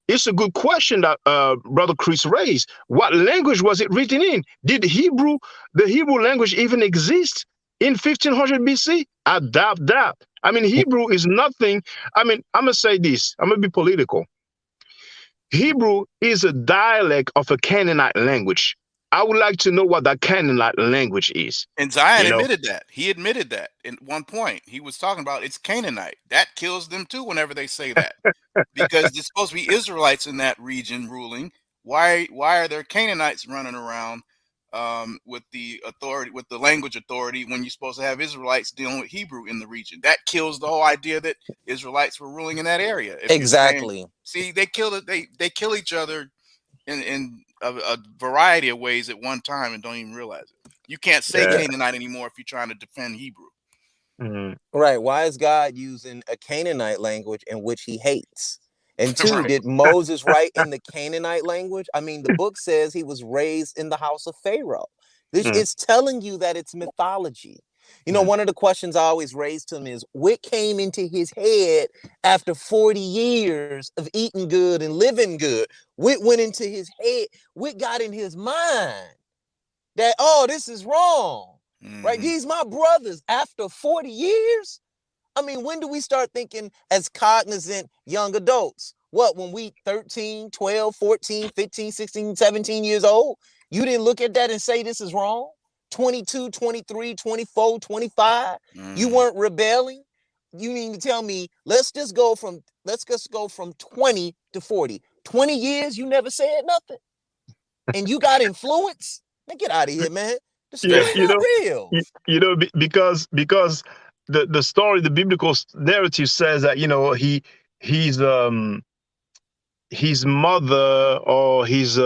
it's a good question that Brother Chris raised. What language was it written in? Did the Hebrew language even exist in 1500 BC? I doubt that. I mean, Hebrew is nothing. I mean, I'm going to say this, I'm going to be political. Hebrew is a dialect of a Canaanite language. I would like to know what that Canaanite language is. And Zion You know, admitted that. He admitted that at one point. He was talking about it's Canaanite. That kills them too whenever they say that. Because there's supposed to be Israelites in that region ruling. Why are there Canaanites running around with the authority, with the language authority, when you're supposed to have Israelites dealing with Hebrew in the region? That kills the whole idea that Israelites were ruling in that area. If you're saying, Exactly. see, they kill it, they kill each other in a variety of ways at one time and don't even realize it. You can't say yeah. Canaanite anymore if you're trying to defend Hebrew. Mhm. Right. Why is God using a Canaanite language in which he hates? And two, Right. did Moses write in the Canaanite language? I mean, the book says he was raised in the house of Pharaoh. This Mm, it's telling you that it's mythology. mm. One of the questions I always raise to him is what came into his head after 40 years of eating good and living good? What went into his head? What got in his mind that, oh, this is wrong? Right? Mm-hmm. These my brothers after 40 years? I mean, when do we start thinking as cognizant young adults? What, when we 13, 12, 14, 15, 16, 17 years old? You didn't look at that and say this is wrong? 22, 23, 24, 25? You Mm-hmm. weren't rebelling? You mean to tell me, let's just go from 20 to 40. 20 years you never said nothing? And you got influence? Man, get out of here, man. The Yeah, story not real. because the story, the biblical narrative says that he's his mother or his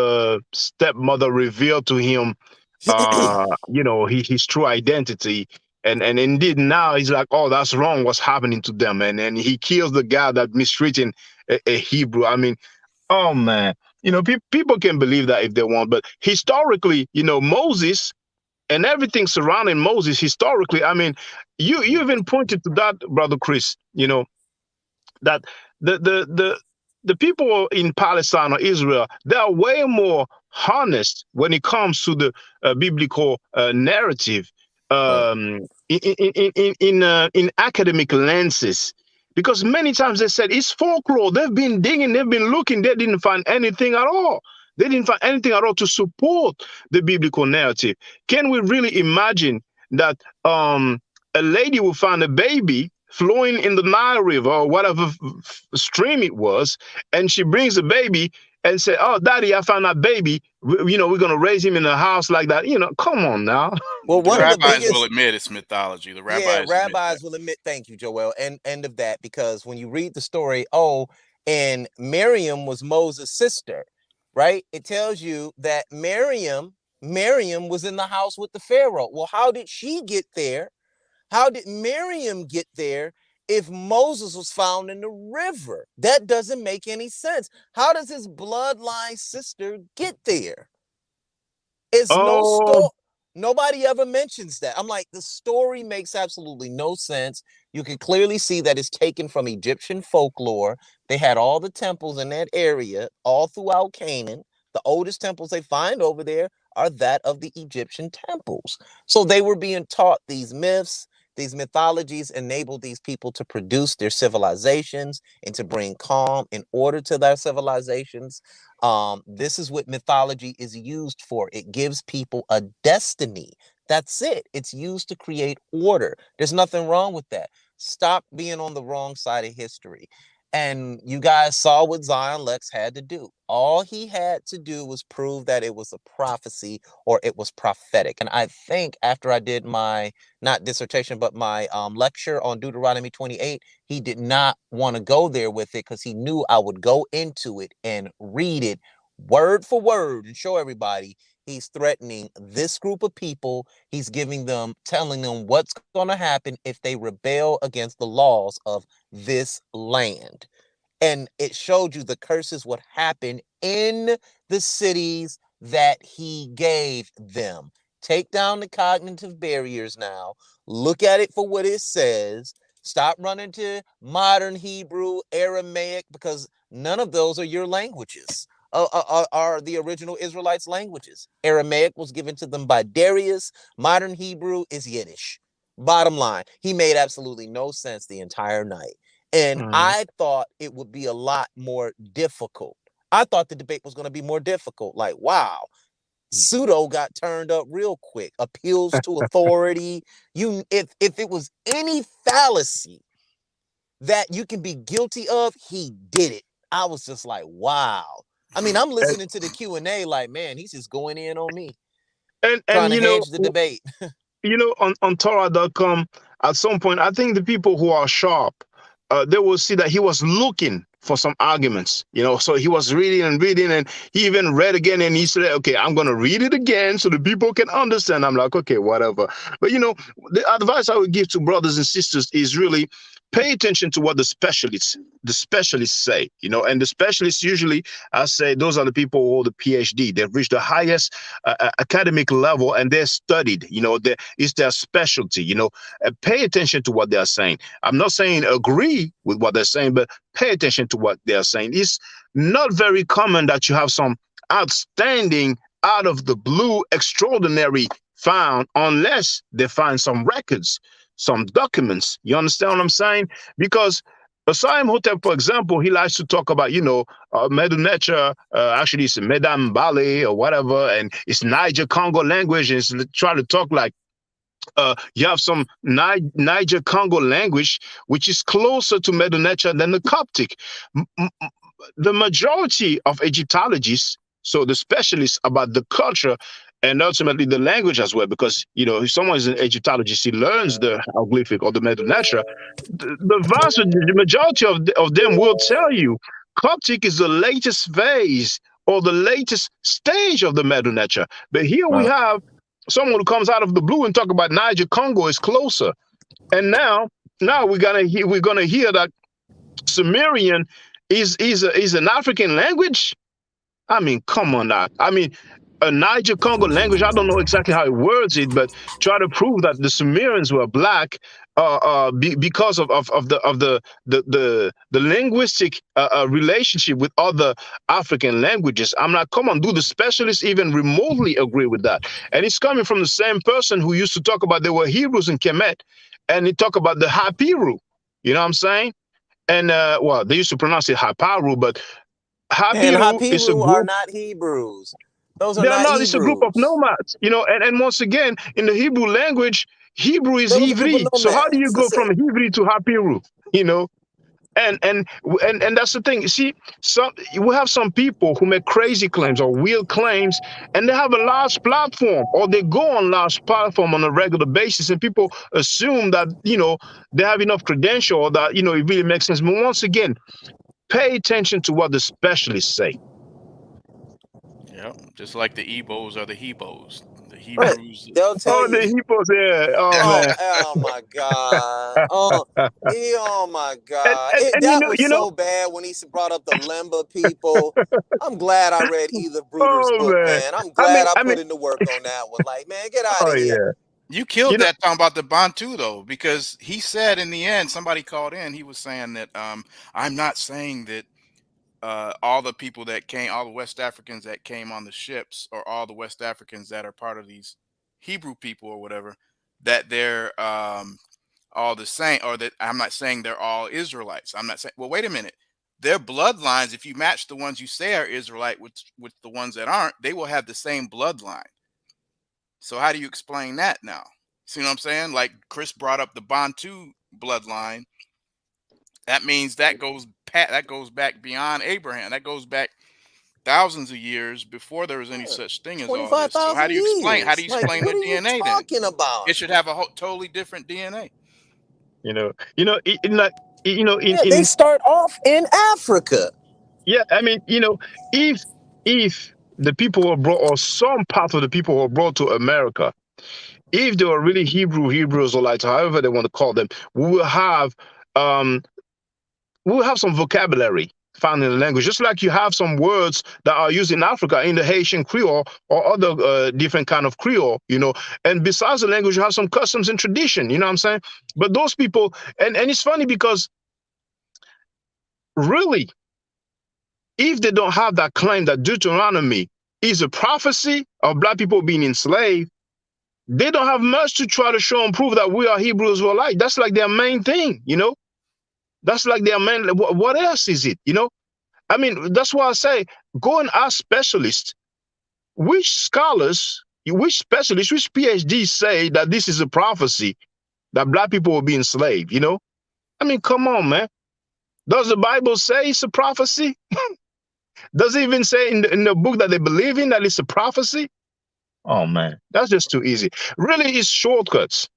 stepmother revealed to him his true identity, and indeed now he's like, oh, that's wrong, what's happening to them, and he kills the guy that mistreating a Hebrew. I mean, oh man, people can believe that if they want, but historically, Moses and everything surrounding Moses historically, I mean, you even pointed to that, Brother Chris, that the the the the people in Palestine or Israel, they are way more honest when it comes to the biblical narrative, Right. in academic lenses, because many times they said it's folklore. They've been digging, they've been looking, they didn't find anything at all. They didn't find anything at all to support the biblical narrative. Can we really imagine that a lady will find a baby flowing in the Nile River or whatever stream it was, and she brings the baby and say, "Oh, Daddy, I found that baby. We're gonna raise him in a house like that." Come on now. Well, The one of the rabbis will biggest, admit it's mythology. The yeah, rabbis admit that. rabbis will admit, thank you, Joel, and end of that, because when you read the story, oh, and Miriam was Moses' sister, right? It tells you that Miriam was in the house with the Pharaoh. Well, how did she get there? How did Miriam get there? if Moses was found in the river? That doesn't make any sense. How does his bloodline sister get there? It's no Oh, story. Nobody ever mentions that. I'm like, the story makes absolutely no sense. You can clearly see that it's taken from Egyptian folklore. They had all the temples in that area all throughout Canaan. The oldest temples they find over there are that of the Egyptian temples. So they were being taught these myths. These mythologies enabled these people to produce their civilizations and to bring calm and order to their civilizations. This is what mythology is used for. It gives people a destiny. That's it. It's used to create order. There's nothing wrong with that. Stop being on the wrong side of history. And you guys saw what Zion Lexx had to do. All he had to do was prove that it was a prophecy or it was prophetic. And I think after I did my, not dissertation, but my lecture on Deuteronomy 28, he did not want to go there with it because he knew I would go into it and read it word for word and show everybody he's threatening this group of people. He's giving them, telling them what's going to happen if they rebel against the laws of this land. And it showed you the curses would happen in the cities that he gave them. Take down the cognitive barriers now. Look at it for what it says. Stop running to modern Hebrew, Aramaic, because none of those are your languages. Are the original Israelites' languages. Aramaic was given to them by Darius. Modern Hebrew is Yiddish. Bottom line, he made absolutely no sense the entire night. And mhm. I thought it would be a lot more difficult. I thought the debate was going to be more difficult. Like, wow, pseudo got turned up real quick. Appeals to authority. If it was any fallacy that you can be guilty of, he did it. I was just like, wow. I mean, I'm and listening to the Q&A like, man, he's just going in on me, and trying to hedge the debate. on Torah.com, at some point, I think the people who are sharp, they will see that he was looking for some arguments, so he was reading and reading, and he even read again, and he said, okay, I'm going to read it again so the people can understand. I'm like, okay, whatever. But the advice I would give to brothers and sisters is really pay attention to what the specialists say, and the specialists usually, I say, those are the people who hold a PhD. They've reached the highest academic level, and they're studied. It's their specialty. Pay attention to what they're saying. I'm not saying agree with what they're saying, but pay attention to what they're saying. It's not very common that you have some outstanding, out of the blue, extraordinary found unless they find some records, some documents. You understand what I'm saying? Because Osai Hotep, for example, he likes to talk about, Medu Neter, actually it's Medam Bale or whatever, and it's Niger Congo language, and it's try to talk like you have some Niger Congo language, which is closer to Medu Neter than the Coptic. The majority of Egyptologists, so the specialists about the culture and ultimately the language as well, because if someone is an Egyptologist, he learns the hieroglyphic or the Medu Neter. The majority of them will tell you Coptic is the latest phase or the latest stage of the Medu Neter. But here we Right. have someone who comes out of the blue and talk about Niger Congo is closer. And now we're gonna hear that Sumerian is an African language. I mean, come on now. I mean, a Niger Congo language. I don't know exactly how it words it, but try to prove that the Sumerians were black because of the linguistic relationship with other African languages. I'm like, come on, do the specialists even remotely agree with that? And it's coming from the same person who used to talk about there were Hebrews in Kemet, and he talk about the Hapiru. You know what I'm saying? And well, they used to pronounce it Haparu, but And Hapiru is a Hapiru are group. not Hebrews. Those are They are not not. It's a group of Hebrews. nomads. And once again, in the Hebrew language, Hebrew is Those are a group of Ivri. So how do you nomads. go That's from it. Ivri to Hapiru? You know, and that's the thing. You see, we have some people who make crazy claims or weird claims, and they have a large platform, or they go on large platform on a regular basis, and people assume that they have enough credential, or that it really makes sense. But once again, pay attention to what the specialists say. Yep. Just like the Ebos are the Hebos. The Right. Hebrews. They'll tell Oh, you. the hippos, yeah. Oh Oh, man. oh my God. Oh my God. And That was you know, so bad when he brought up the Limba people. I'm glad I read either Bruder's oh book, man. man. I'm glad I I mean, put in the work on that one. Like, man, get out oh of here. yeah. You killed You know, that talking about the Bantu though, because he said in the end, somebody called in, he was saying that I'm not saying that all the people that came, all the West Africans that came on the ships, or all the West Africans that are part of these Hebrew people or whatever, that they're all the same, or that I'm not saying they're all Israelites. I'm not saying, well, wait a minute. Their bloodlines, if you match the ones you say are Israelite with the ones that aren't, they will have the same bloodline. So how do you explain that now? See what I'm saying? Like Chris brought up the Bantu bloodline. That means that goes back beyond Abraham. That goes back thousands of years before there was any Yeah, such thing as all this. So 25,000 how do years. you Like, explain what their are you DNA then? talking about? It should have a totally different DNA. in like, Yeah, they start off in Africa. yeah, I mean, if the people were brought, or some part of the people were brought to America, if they were really Hebrews, or like however they want to call them, we will have um some vocabulary found in the language, just like you have some words that are used in Africa in the Haitian Creole or other different kind of Creole, and besides the language, you have some customs and tradition, you know what I'm saying? But those people, and it's funny because really, if they don't have that claim that Deuteronomy is a prophecy of black people being enslaved, they don't have much to try to show and prove that we are Hebrews who are like. That's like their main thing. That's like their main. What else is it? I mean, that's why I say go and ask specialists. Which scholars, which specialists, which PhDs say that this is a prophecy that black people will be enslaved? I mean, come on, man. Does the Bible say it's a prophecy? Does it even say in the book that they believe in that it's a prophecy? Oh man, that's just too easy. Really, it's shortcuts.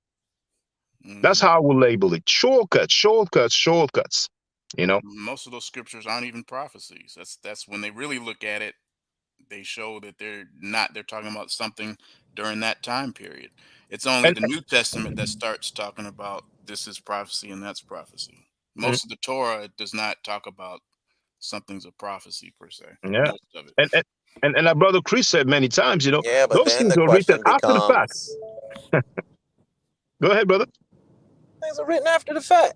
That's Hmm. how I will label it. Shortcuts, shortcuts, shortcuts. You know? Most of those scriptures aren't even prophecies. That's when they really look at it, they show that they're not. They're talking about something during that time period. It's only And the New Testament that starts talking about this is prophecy and that's prophecy. mm, Most of the Torah does not talk about something's a prophecy per se. yeah. Most of it. And our brother Chris said many times, Yeah, but those then things the were written question after the fact. becomes, Go ahead, brother. things are written after the fact.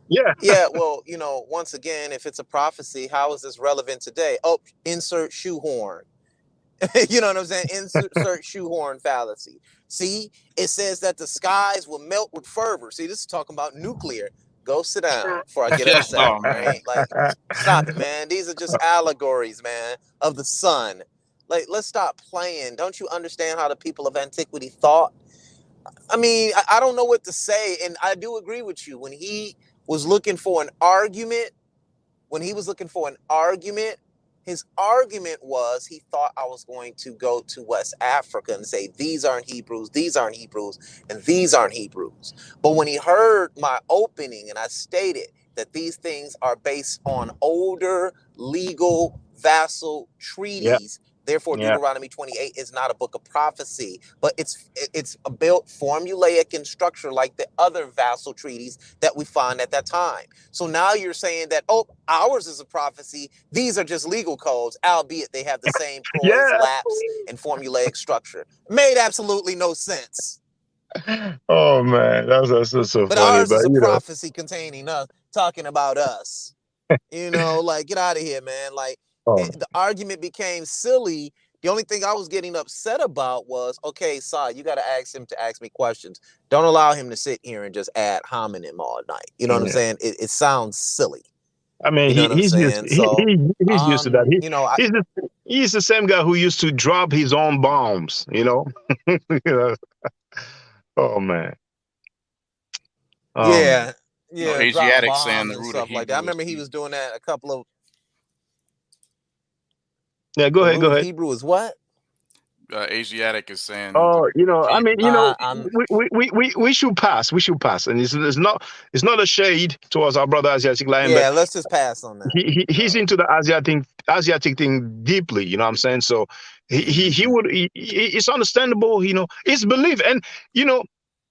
Yeah. Yeah, well, once again, if it's a prophecy, how is this relevant today? Oh, insert shoehorn. You know what I'm saying? Insert shoehorn fallacy. See, it says that the skies will melt with fervor. See, this is talking about nuclear. Go sit down before I get upset, Oh man. right? Like, stop it, man. These are just allegories, man, of the sun. Like, let's stop playing. Don't you understand how the people of antiquity thought? I mean, I don't know what to say. And I do agree with you. When he was looking for an argument, when he was looking for an argument, his argument was he thought I was going to go to West Africa and say, these aren't Hebrews, and these aren't Hebrews. But when he heard my opening and I stated that these things are based on older legal vassal Yeah. treaties, therefore Yeah. Deuteronomy 28 is not a book of prophecy, but it's built formulaic in structure like the other vassal treaties that we find at that time. So now you're saying that, oh, ours is a prophecy. These are just legal codes, albeit they have the same poise, Yeah. lapse, and formulaic structure. Made absolutely no sense. Oh man, that's so But funny. ours But is a prophecy containing us, talking about us. Like, get out of here, man. Like, oh, the argument became silly. The only thing I was getting upset about was, okay, Sai, you got to ask him to ask me questions. Don't allow him to sit here and just ad hominem all night. You know what I'm yeah. saying? It sounds silly. I mean, You know what I'm he's used saying? So, he's used to that. I He's the same guy who used to drop his own bombs. You know? Oh man. yeah, No, yeah, drop Asiatic saying bombs the and root of stuff like that. I Hebrew is remember he was doing that a couple of. Yeah. Go The ahead. Go root of ahead. Hebrew is what? Asiatic is saying. Oh, I mean, I'm we should pass. We should pass, and it's not a shade towards our brother Asiatic Lion, but yeah. Let's just pass on that. he's into the Asiatic thing deeply. You know what I'm saying? So it's understandable. It's belief, and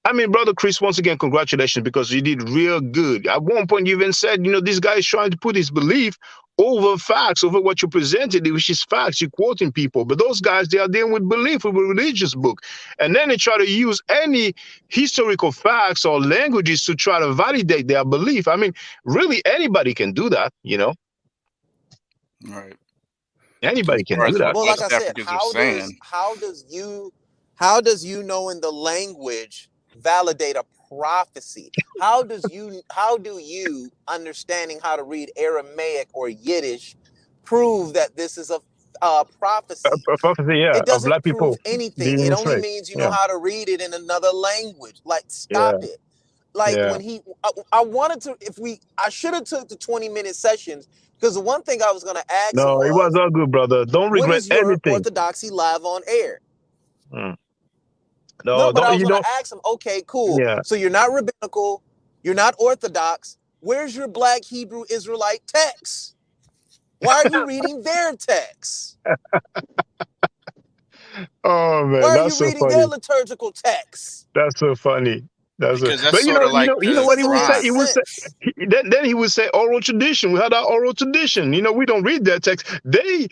I mean, brother Chris, once again, congratulations, because you did real good. At one point, you even said, this guy is trying to put his belief over facts, over what you presented, which is facts. You're quoting people, but those guys, they are dealing with belief, with a religious book, and then they try to use any historical facts or languages to try to validate their belief. I mean, really, anybody can do that. Right. Anybody As can far do as that. what Well, like West I said, Africans are saying. how does you know in the language validate a prophecy? How do you understanding how to read Aramaic or Yiddish prove that this is a prophecy? A prophecy, yeah, It of doesn't black prove people anything. being It only enslaved. means you know Yeah, how to read it in another language. Like, stop yeah, it. Like, yeah. when I wanted to, I should have took the 20-minute sessions, because the one thing I was going to ask him No, it was was, all good, brother. Don't when regret is your anything. orthodoxy live on air? Mm. No, No, but I don't was you going don't. to ask him, okay, cool. Yeah. So you're not rabbinical, you're not orthodox. Where's your black Hebrew Israelite text? Why are you reading their texts? Oh Why man, are that's you so reading their funny. liturgical texts? That's so funny. Because that's But sort of like you know the what he Doesn't would say? make Quran. He would say, sense. then he would say oral tradition. We had our oral tradition. We don't read their text. They're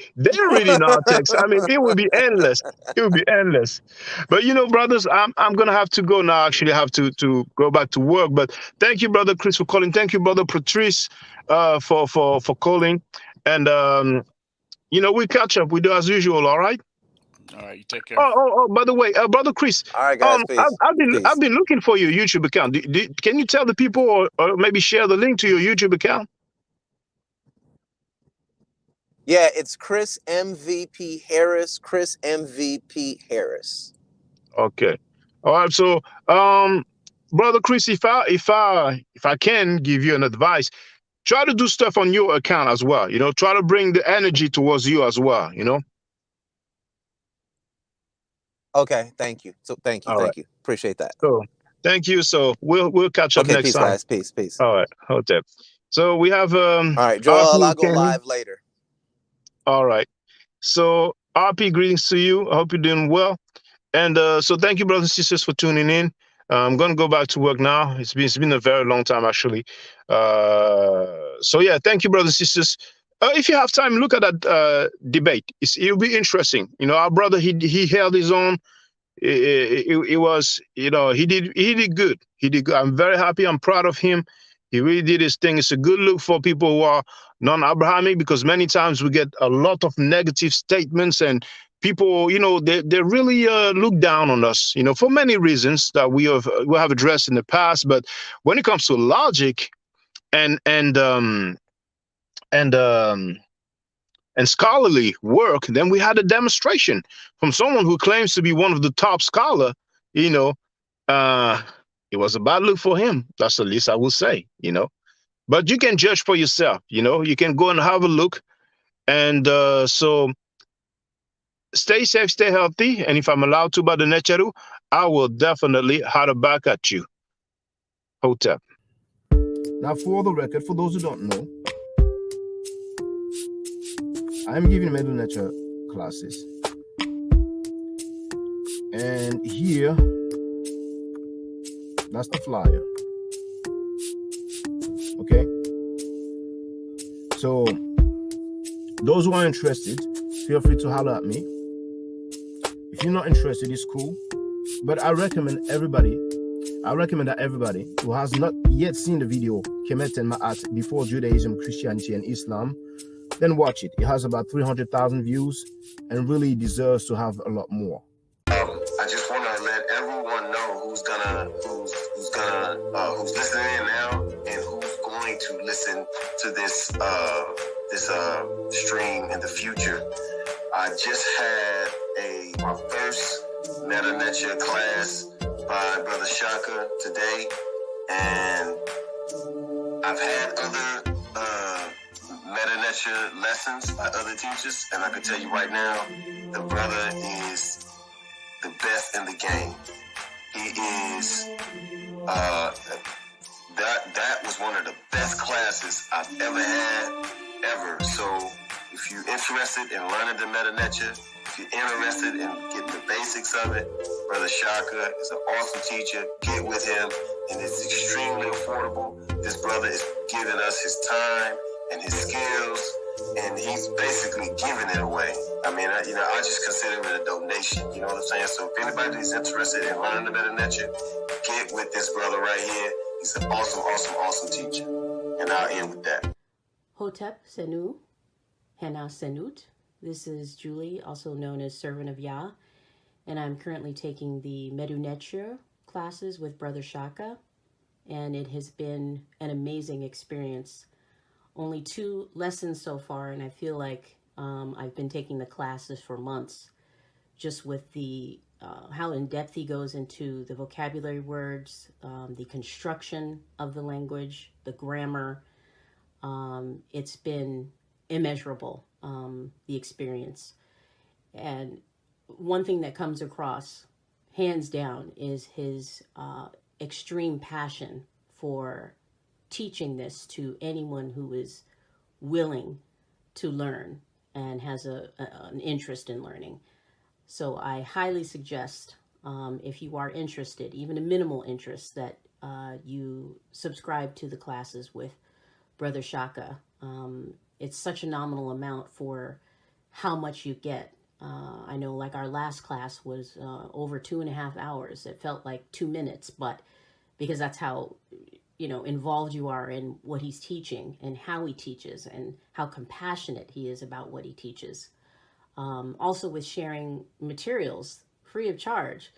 reading our text. I mean, it would be endless. It would be endless. But brothers, I'm gonna have to go now. Actually, I have to go back to work. But thank you, brother Chris, for calling. Thank you, brother Patrice, for calling. And we catch up. We do as usual. All right. All right, you take care. Oh, by the way, brother Chris, All right, guys, peace. I've been looking for your YouTube account. Can you tell the people, or maybe share the link to your YouTube account? Yeah, it's Chris MVP Harris. Chris MVP Harris. Okay. All right. So, brother Chris, if I can give you an advice, try to do stuff on your account as well. Try to bring the energy towards you as well. Okay, thank you. So thank you, All right. appreciate that. So, thank you. So we'll catch up Okay, next peace, time. guys, peace. All right. Hotep. So we have All right, RP Joel, I'll who go came in. live later. All right. So RP, greetings to you. I hope you're doing well. And so thank you, brothers and sisters, for tuning in. I'm going to go back to work now. It's been a very long time, actually. So yeah, thank you, brothers and sisters. If you have time, look at that debate. It'll be interesting. Our brother, he held his own. It was, he did good. He did good. I'm very happy. I'm proud of him. He really did his thing. It's a good look for people who are non-Abrahamic, because many times we get a lot of negative statements, and people, they really look down on us, for many reasons that we have addressed in the past. But when it comes to logic and scholarly work, then we had a demonstration from someone who claims to be one of the top scholar. It was a bad look for him. That's the least I will say. But you can judge for yourself. You can go and have a look. And so stay safe, stay healthy. And if I'm allowed to, Brother Necheru, I will definitely holler back at you. Hotep. Now, for the record, for those who don't know, I'm giving middle nature classes. And here, that's the flyer. Okay? So, those who are interested, feel free to holler at me. If you're not interested, it's cool. But I recommend that everybody who has not yet seen the video, Kemet and Ma'at, Before Judaism, Christianity, and Islam, then watch it. It has about 300,000 views and really deserves to have a lot more. I just want to let everyone know who's listening in now and who's going to listen to this stream in the future. I just had my first Meta Nature class by Brother Shaka today, and I've had other Meta Nature lessons by other teachers, and I can tell you right now, the brother is the best in the game. He is, that was one of the best classes I've ever had, ever. So if you're interested in learning the meta nature, if you're interested in getting the basics of it, Brother Shaka is an awesome teacher. Get with him, and it's extremely affordable. This brother is giving us his time and his skills, and he's basically giving it away. I mean, I just consider it a donation. You know what I'm saying? So if anybody's interested in learning the meta nature, get with this brother right here. He's an awesome, awesome, awesome teacher. And I'll end with that. Hotep Senu, Hena Senut. This is Julie, also known as Servant of Yah, and I'm currently taking the Medunetia classes with Brother Shaka, and it has been an amazing experience. Only 2 lessons so far, and I feel like I've been taking the classes for months, just with the how in depth he goes into the vocabulary words, the construction of the language, the grammar. It's been immeasurable, the experience. And one thing that comes across, hands down, is his extreme passion for teaching this to anyone who is willing to learn and has an interest in learning. So I highly suggest, if you are interested, even a minimal interest, that you subscribe to the classes with Brother Shaka. It's such a nominal amount for how much you get. I know, like, our last class was over 2.5 hours. It felt like 2 minutes, but because that's how, involved you are in what he's teaching and how he teaches and how compassionate he is about what he teaches. Also with sharing materials free of charge,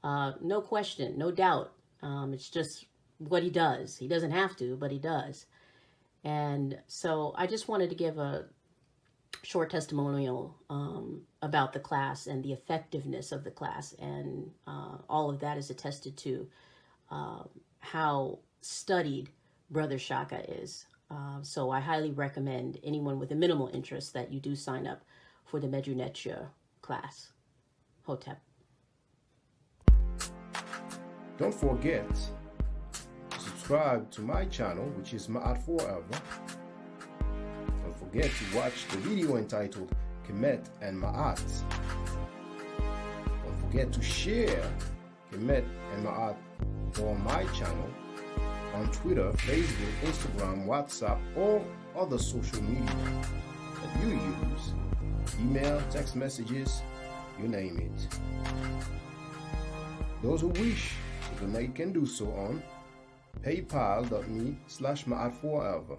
no question, no doubt. It's just what he does. He doesn't have to, but he does. And so I just wanted to give a short testimonial about the class and the effectiveness of the class. And all of that is attested to how studied Brother Shaka is. So I highly recommend anyone with a minimal interest that you do sign up for the Medunetia class. Hotep. Don't forget to subscribe to my channel, which is Ma'at Forever. Don't forget to watch the video entitled Kemet and Ma'at. Don't forget to share Kemet and Ma'at on my channel on Twitter, Facebook, Instagram, WhatsApp, or other social media that you use. Email, text messages, you name it. Those who wish to donate can do so on paypal.me/ma'atforever.